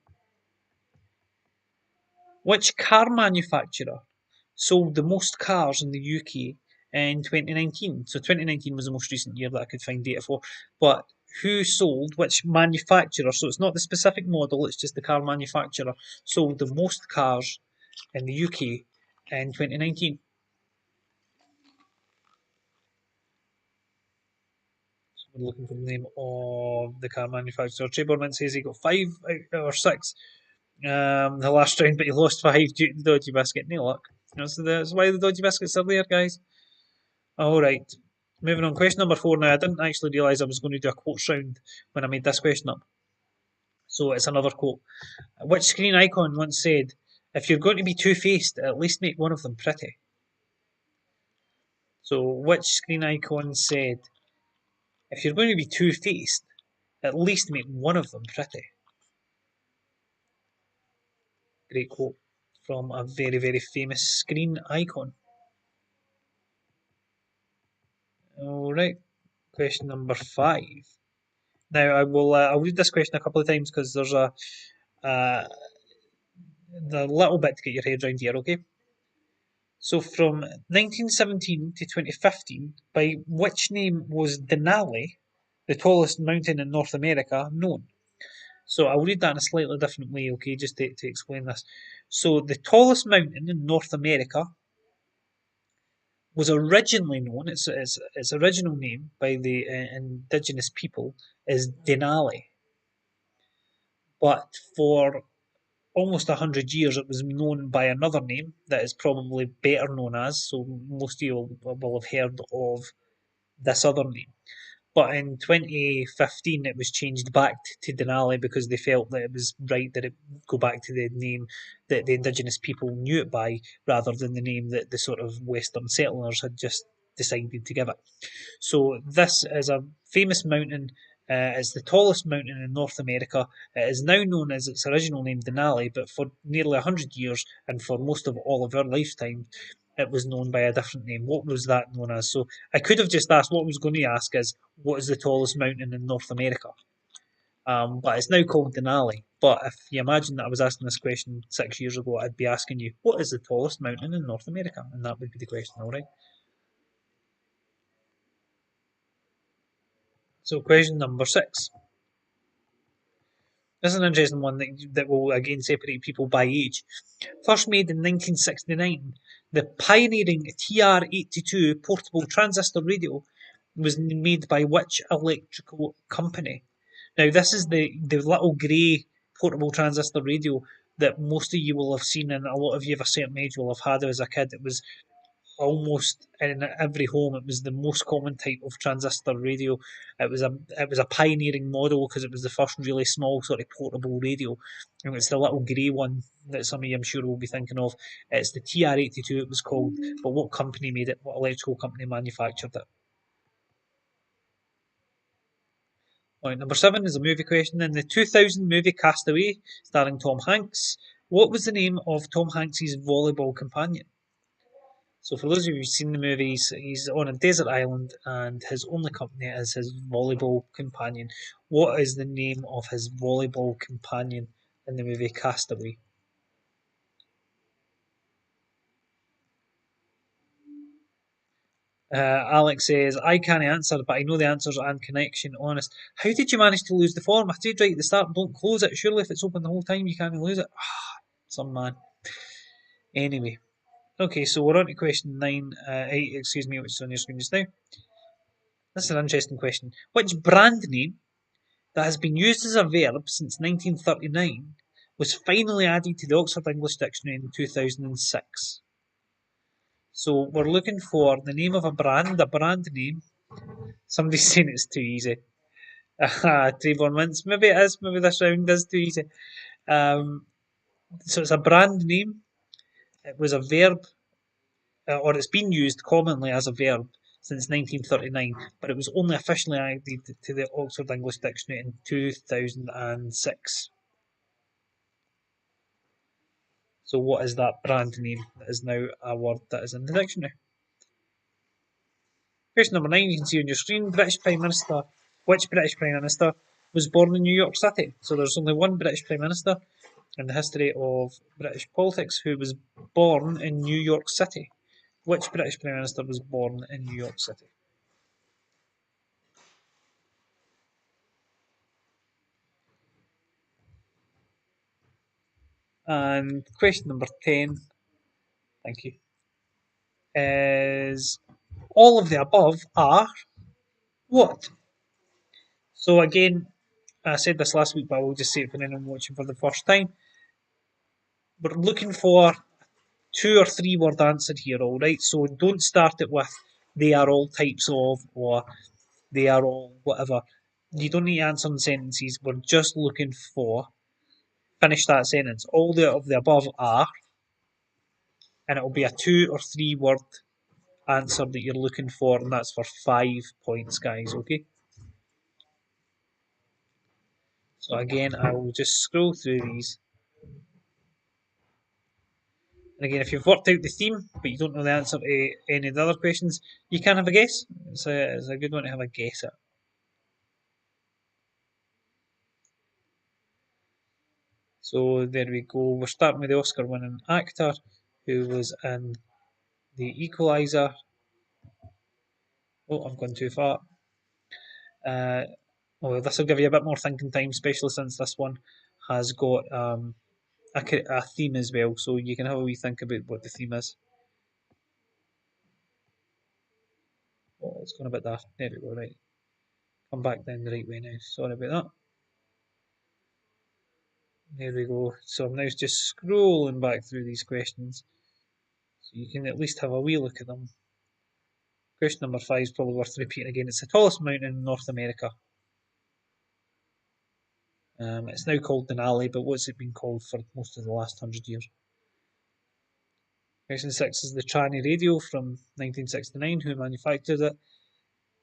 Which car manufacturer sold the most cars in the UK in 2019? So 2019 was the most recent year that I could find data for. But who sold, which manufacturer, so it's not the specific model, it's just the car manufacturer, sold the most cars in the UK in 2019? So we're looking for the name of the car manufacturer. Treborman says he got 5 or 6 the last round, but he lost 5 due to the dodgy biscuit. No luck. That's why the dodgy biscuits are there, guys. Alright, moving on. Question number 4 now. I didn't actually realise I was going to do a quotes round when I made this question up. So it's another quote. Which screen icon once said, if you're going to be two-faced, at least make one of them pretty? So which screen icon said, if you're going to be two-faced, at least make one of them pretty? Great quote from a very, very famous screen icon. Alright, question number 5. Now I'll read this question a couple of times because there's uh, the little bit to get your head around here, okay? So from 1917 to 2015, by which name was Denali, the tallest mountain in North America, known? So I'll read that in a slightly different way, okay, just to explain this. So the tallest mountain in North America was originally known, its original name by the indigenous people is Denali. But for almost 100 years, it was known by another name that is probably better known as. So most of you will have heard of this other name. But in 2015, it was changed back to Denali because they felt that it was right that it go back to the name that the indigenous people knew it by, rather than the name that the sort of Western settlers had just decided to give it. So this is a famous mountain. It's the tallest mountain in North America. It is now known as its original name, Denali, but for nearly 100 years and for most of all of our lifetime, it was known by a different name. What was that known as? So I could have just asked. What I was going to ask is, what is the tallest mountain in North America? But it's now called Denali. But if you imagine that I was asking this question 6 years ago, I'd be asking you, what is the tallest mountain in North America? And that would be the question, all right? So question number 6. This is an interesting one that will again separate people by age. First made in 1969, the pioneering TR-82 portable transistor radio was made by which electrical company? Now, this is the little grey portable transistor radio that most of you will have seen, and a lot of you of a certain age will have had as a kid. It was almost in every home. It was the most common type of transistor radio. It was a pioneering model because it was the first really small sort of portable radio, and it's the little grey one that some of you I'm sure will be thinking of. It's the TR-82 it was called, but what company made it? What electrical company manufactured it? Right, number 7 is a movie question. In the 2000 movie Castaway, starring Tom Hanks, what was the name of Tom Hanks's volleyball companion? So for those of you who've seen the movies, he's on a desert island and his only company is his volleyball companion. What is the name of his volleyball companion in the movie Castaway? Alex says, I can't answer, but I know the answers and connection. Honest. How did you manage to lose the form? I did right at the start, don't close it. Surely if it's open the whole time, you can't lose it. Some man. Anyway. Okay, so we're on to question 9, 8, excuse me, which is on your screen just now. This is an interesting question. Which brand name that has been used as a verb since 1939 was finally added to the Oxford English Dictionary in 2006? So we're looking for the name of a brand name. Somebody's saying it's too easy. Trayvon Wentz. Maybe it is. Maybe this round is too easy. So it's a brand name. It was a verb, or it's been used commonly as a verb since 1939, but it was only officially added to the Oxford English Dictionary in 2006. So what is that brand name that is now a word that is in the dictionary? Question number 9, you can see on your screen, British Prime Minister. Which British Prime Minister was born in New York City? So there's only one British Prime Minister in the history of British politics who was born in New York City. Which British Prime Minister was born in New York City? And question number 10, thank you, is all of the above are what? So again, I said this last week, but I will just say it for anyone watching for the first time. We're looking for 2 or 3 word answer here, alright? So don't start it with they are all types of or they are all whatever. You don't need to answer in sentences. We're just looking for finish that sentence. All the of the above are, and it'll be a 2 or 3 word answer that you're looking for, and that's for 5 points, guys, okay? So again, I will just scroll through these. And again, if you've worked out the theme, but you don't know the answer to any of the other questions, you can have a guess. It's a good one to have a guess at. So there we go. We're starting with the Oscar winning actor who was in The Equalizer. Oh, I've gone too far. Uh, well, this will give you a bit more thinking time, especially since this one has got a theme as well. So you can have a wee think about what the theme is. Oh, it's gone a bit daft. There we go, right. Come back down the right way now. Sorry about that. There we go. So I'm now just scrolling back through these questions so you can at least have a wee look at them. Question number 5 is probably worth repeating again. It's the tallest mountain in North America. It's now called Denali, but what's it been called for most of the last 100 years? Question 6 is the tranny radio from 1969. Who manufactured it?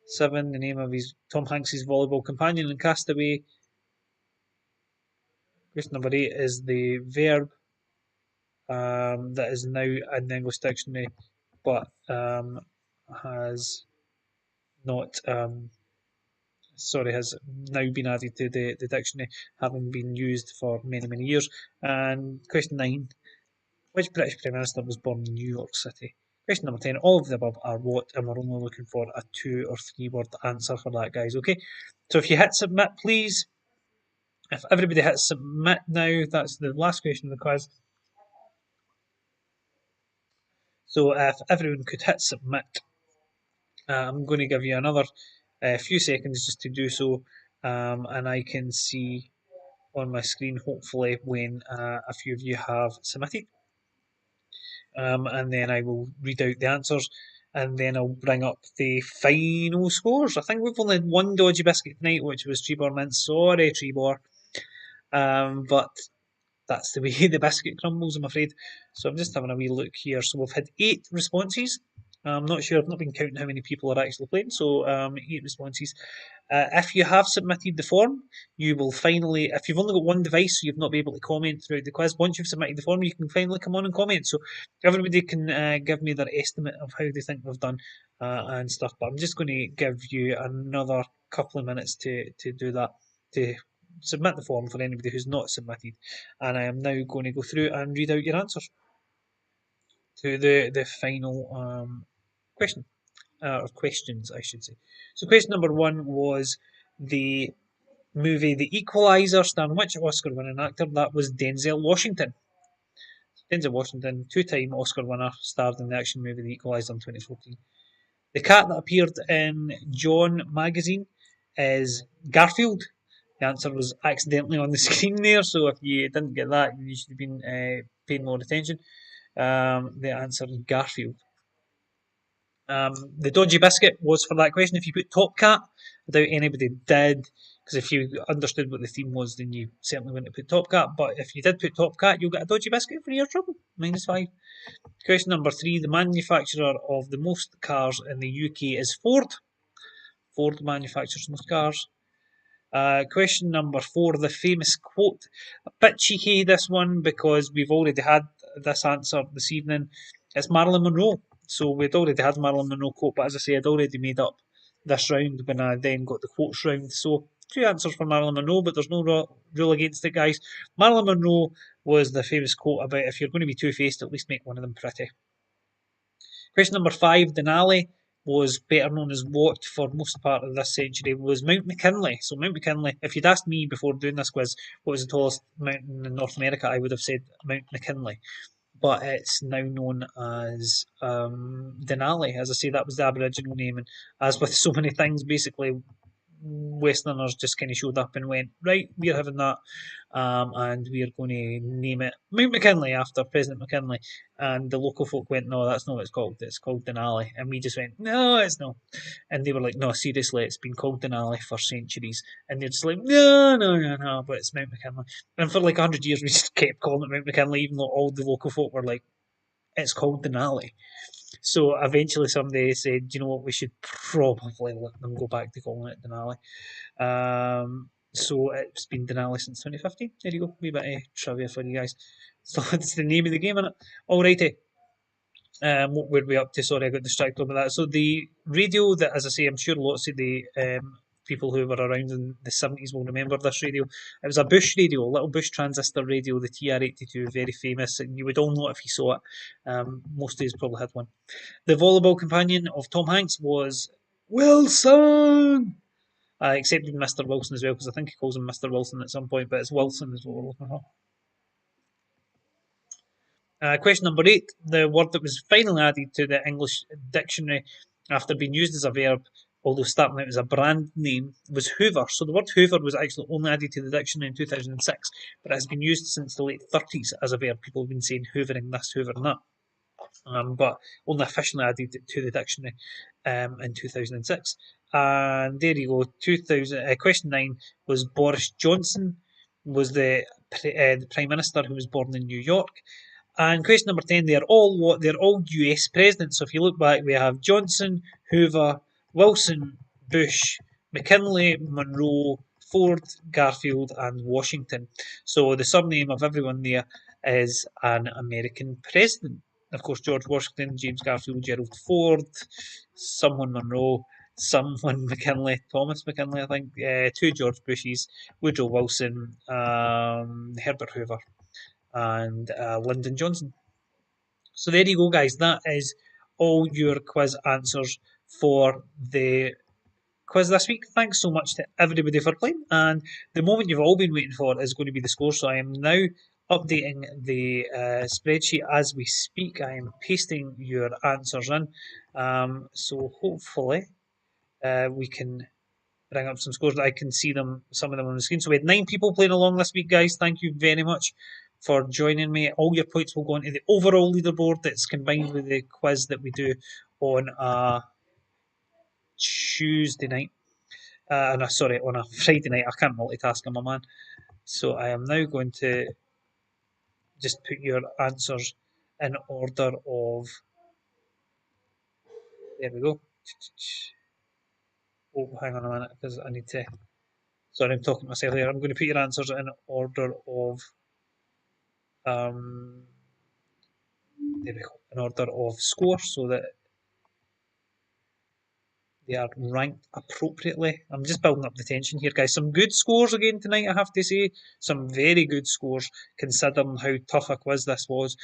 7, the name of his Tom Hanks's volleyball companion in Castaway. Question number 8 is the verb that is now in the English dictionary, but has not has now been added to the dictionary, having been used for many, many years. And question 9, which British Prime Minister was born in New York City? Question number 10, all of the above are what? And we're only looking for a 2 or 3 word answer for that, guys, okay? So if you hit submit, please. If everybody hits submit now, that's the last question of the quiz. So if everyone could hit submit, I'm going to give you another few seconds just to do so, and I can see on my screen hopefully when a few of you have submitted, and then I will read out the answers, and then I'll bring up the final scores. I think we've only had one dodgy biscuit tonight, which was Trebor Mint. Sorry, Trebor, but that's the way the biscuit crumbles, I'm afraid. So I'm just having a wee look here. So we've had 8 responses. I'm not sure, I've not been counting how many people are actually playing, so 8 responses. If you have submitted the form, you will finally, if you've only got one device, so you've not been able to comment throughout the quiz, once you've submitted the form, you can finally come on and comment. So everybody can give me their estimate of how they think we've done and stuff. But I'm just going to give you another couple of minutes to do that, to submit the form for anybody who's not submitted. And I am now going to go through and read out your answers to the final question. or questions, I should say. So, question number one was the movie The Equalizer, starring which Oscar-winning actor? That was Denzel Washington. Denzel Washington, two-time Oscar winner, starred in the action movie The Equalizer in 2014. The cat that appeared in John magazine is Garfield. The answer was accidentally on the screen there, so if you didn't get that, you should have been paying more attention. The answer is Garfield. The dodgy biscuit was for that question. If you put Top Cat, I doubt anybody did, because if you understood what the theme was, then you certainly wouldn't have put Top Cat. But if you did put Top Cat, you'll get a dodgy biscuit for your trouble. -5. Question number three. The manufacturer of the most cars in the UK is Ford. Ford manufactures most cars. Question number four, the famous quote. A bit cheeky, this one, because we've already had this answer this evening. It's Marilyn Monroe. So we'd already had Marilyn Monroe quote, but as I say, I'd already made up this round when I then got the quotes round. So two answers for Marilyn Monroe, but there's no rule against it, guys. Marilyn Monroe was the famous quote about if you're going to be two-faced, at least make one of them pretty. Question number five, Denali was better known as what for most part of this century was Mount McKinley. So Mount McKinley, if you'd asked me before doing this quiz what was the tallest mountain in North America, I would have said Mount McKinley. But it's now known as Denali. As I say, that was the Aboriginal name, and as with so many things, basically Westerners just kind of showed up and went, right, we're having that, and we're going to name it Mount McKinley after President McKinley. And the local folk went, no, that's not what it's called. It's called Denali. And we just went, no, it's not. And they were like, no, seriously, it's been called Denali for centuries. And they're just like, no, no, no, no, but it's Mount McKinley. And for like 100 years, we just kept calling it Mount McKinley, even though all the local folk were like, it's called Denali. So eventually somebody said, you know what, we should probably let them go back to calling it Denali. So it's been Denali since 2015. There you go, wee bit of trivia for you guys. So it's the name of the game, innit? Alrighty. What were we up to? Sorry, I got distracted by that. So the radio that, as I say, I'm sure lots of the people who were around in the 70s will remember this radio. It was a Bush radio, a little Bush transistor radio, the TR-82, very famous. And you would all know it if you saw it. Most of you probably had one. The volleyball companion of Tom Hanks was Wilson. Except Mr. Wilson as well, because I think he calls him Mr. Wilson at some point, but it's Wilson is what we're looking for. Question number 8. The word that was finally added to the English dictionary after being used as a verb, although starting out as a brand name, was Hoover. So the word Hoover was actually only added to the dictionary in 2006, but it has been used since the late 30s as a verb. People have been saying hoovering this, hoovering that. But only officially added to the dictionary in 2006. And there you go. Question 9 was Boris Johnson was the Prime Minister who was born in New York. And question number 10, they're all US presidents. So if you look back, we have Johnson, Hoover, Wilson, Bush, McKinley, Monroe, Ford, Garfield, and Washington. So the surname of everyone there is an American president. Of course, George Washington, James Garfield, Gerald Ford, someone Monroe, someone McKinley, Thomas McKinley, I think, two George Bushes, Woodrow Wilson, Herbert Hoover, and Lyndon Johnson. So there you go, guys. That is all your quiz answers for the quiz this week. Thanks so much to everybody for playing. And the moment you've all been waiting for is going to be the score. So I am now updating the spreadsheet as we speak. I am pasting your answers in. So hopefully we can bring up some scores. I can see them, some of them on the screen. So we had 9 people playing along this week, guys. Thank you very much for joining me. All your points will go into the overall leaderboard that's combined with the quiz that we do on a Tuesday night. On a Friday night. I can't multitask, I'm a man. So I am now going to just put your answers in order of. There we go. Oh, hang on a minute, because I need to. Sorry, I'm talking to myself here. I'm going to put your answers in order of. There we go. In order of score, so that they are ranked appropriately. I'm just building up the tension here, guys. Some good scores again tonight, I have to say. Some very good scores, considering how tough a quiz this was.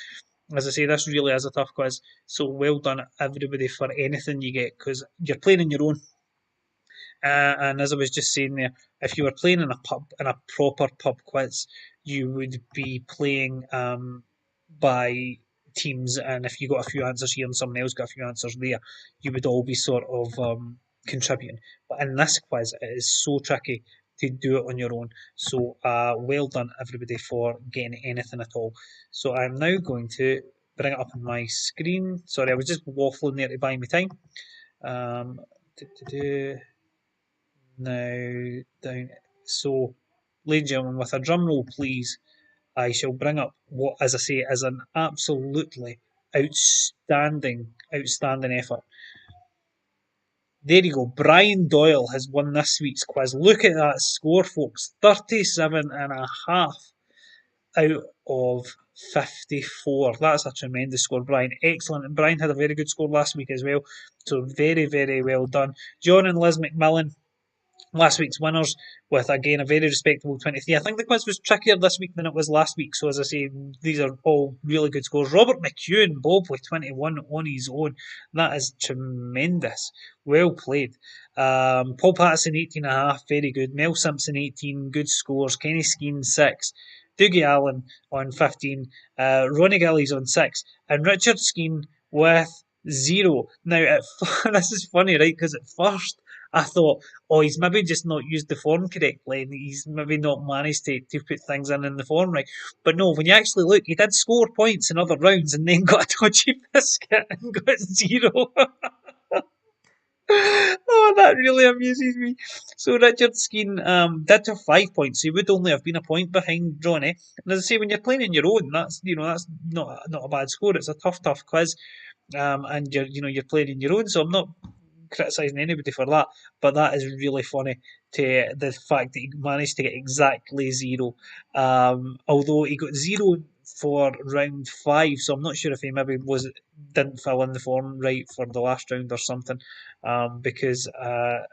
As I say, this really is a tough quiz. So well done, everybody, for anything you get, because you're playing on your own. And as I was just saying there, if you were playing in a pub, in a proper pub quiz, you would be playing by teams. And if you got a few answers here and someone else got a few answers there, you would all be sort of contributing. But in this quiz, it is so tricky to do it on your own. So well done, everybody, for getting anything at all. So I'm now going to bring it up on my screen. Sorry, I was just waffling there to buy me time. Um, now, down. So, ladies and gentlemen, with a drum roll, please, I shall bring up what, as I say, is an absolutely outstanding effort. There you go. Brian Doyle has won this week's quiz. Look at that score, folks. 37 and a half out of 54. That's a tremendous score, Brian. Excellent. And Brian had a very good score last week as well. So very, very well done. John and Liz McMillan, last week's winners, with again a very respectable 23. I think the quiz was trickier this week than it was last week, so as I say, these are all really good scores. Robert McEwen, Bob, with 21 on his own. That is tremendous. Well played. Paul Patterson, 18 and a half, very good. Mel Simpson, 18, good scores. Kenny Skeen, 6. Dougie Allen on 15. Ronnie Gillies on 6. And Richard Skeen with 0. Now, this is funny, right? Because at first I thought, oh, he's maybe just not used the form correctly and he's maybe not managed to put things in the form right. But no, when you actually look, he did score points in other rounds and then got a dodgy biscuit and got 0. Oh, that really amuses me. So Richard Skeen did have 5 points. He would only have been a point behind Ronnie. And as I say, when you're playing on your own, that's not a bad score. It's a tough quiz, and you're playing on your own. So I'm not criticising anybody for that, but that is really funny to the fact that he managed to get exactly 0. Although he got 0 for round 5, so I'm not sure if he maybe didn't fill in the form right for the last round or something. Because I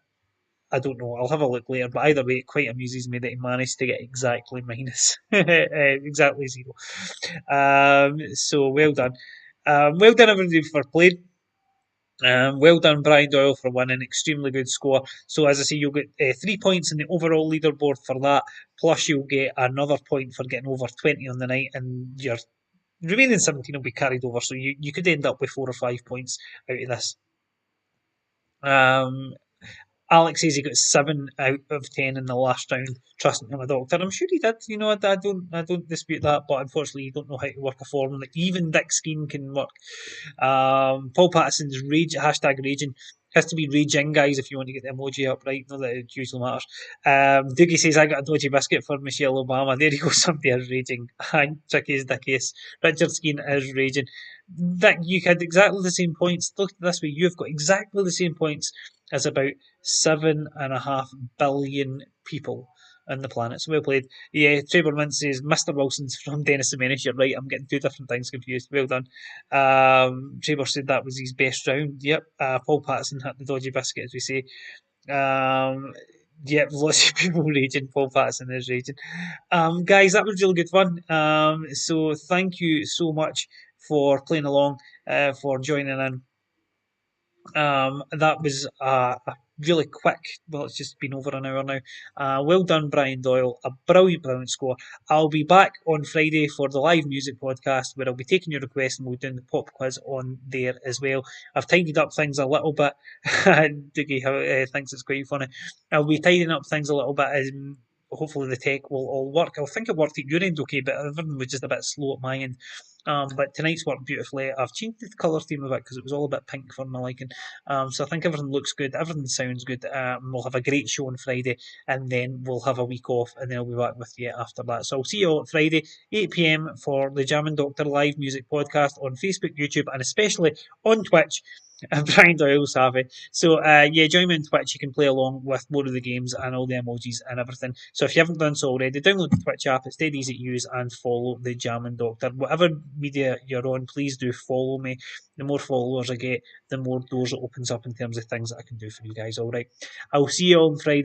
don't know. I'll have a look later. But either way, it quite amuses me that he managed to get exactly minus exactly 0. So well done. Well done everybody for playing. Well done, Brian Doyle, for winning. Extremely good score. So, as I say, you'll get 3 points in the overall leaderboard for that. Plus, you'll get another point for getting over 20 on the night, and your remaining 17 will be carried over. So, you could end up with 4 or 5 points out of this. Alex says he got 7 out of 10 in the last round, trusting him a doctor. I'm sure he did. I don't dispute that, but unfortunately, you don't know how to work a form that even Dick Skeen can work. Paul Patterson's rage #raging has to be raging, guys, if you want to get the emoji up right. Not that it usually matters. Doogie says I got a dodgy biscuit for Michelle Obama. There you go. Somebody is raging. Tricky as Dickies. Richard Skeen is raging. Dick, you had exactly the same points. Look at this way. You've got exactly the same points as about 7.5 billion people on the planet. So well played. Yeah, Trevor Mint says Mr. Wilson's from Dennis the Menace. You're right. I'm getting two different things confused. Well done. Trevor said that was his best round. Yep. Paul Patterson had the dodgy biscuit, as we say. Yep, lots of people raging. Paul Patterson is raging. Guys, that was really good fun. So thank you so much for playing along, for joining in. That was a really quick. Well, it's just been over an hour now. Well done, Brian Doyle. A brilliant score. I'll be back on Friday for the live music podcast where I'll be taking your requests and we'll be doing the pop quiz on there as well. I've tidied up things a little bit. Doogie thinks it's quite funny. I'll be tidying up things a little bit. Hopefully the tech will all work. I think it worked at your end okay, but everything was just a bit slow at my end. But tonight's worked beautifully. I've changed the colour theme of it because it was all a bit pink for my liking. So I think everything looks good. Everything sounds good. We'll have a great show on Friday, and then we'll have a week off, and then I'll be back with you after that. So I'll see you all on Friday, 8 p.m. for the Jammin Doctor live music podcast on Facebook, YouTube, and especially on Twitch. Brian Doyle Savvy. So yeah, join me on Twitch. You can play along with more of the games and all the emojis and everything. So if you haven't done so already, download the Twitch app. It's dead easy to use, and follow the Jammin Doctor. Whatever media you're on, please do follow me. The more followers I get, the more doors it opens up in terms of things that I can do for you guys. All right. I'll see you all on Friday.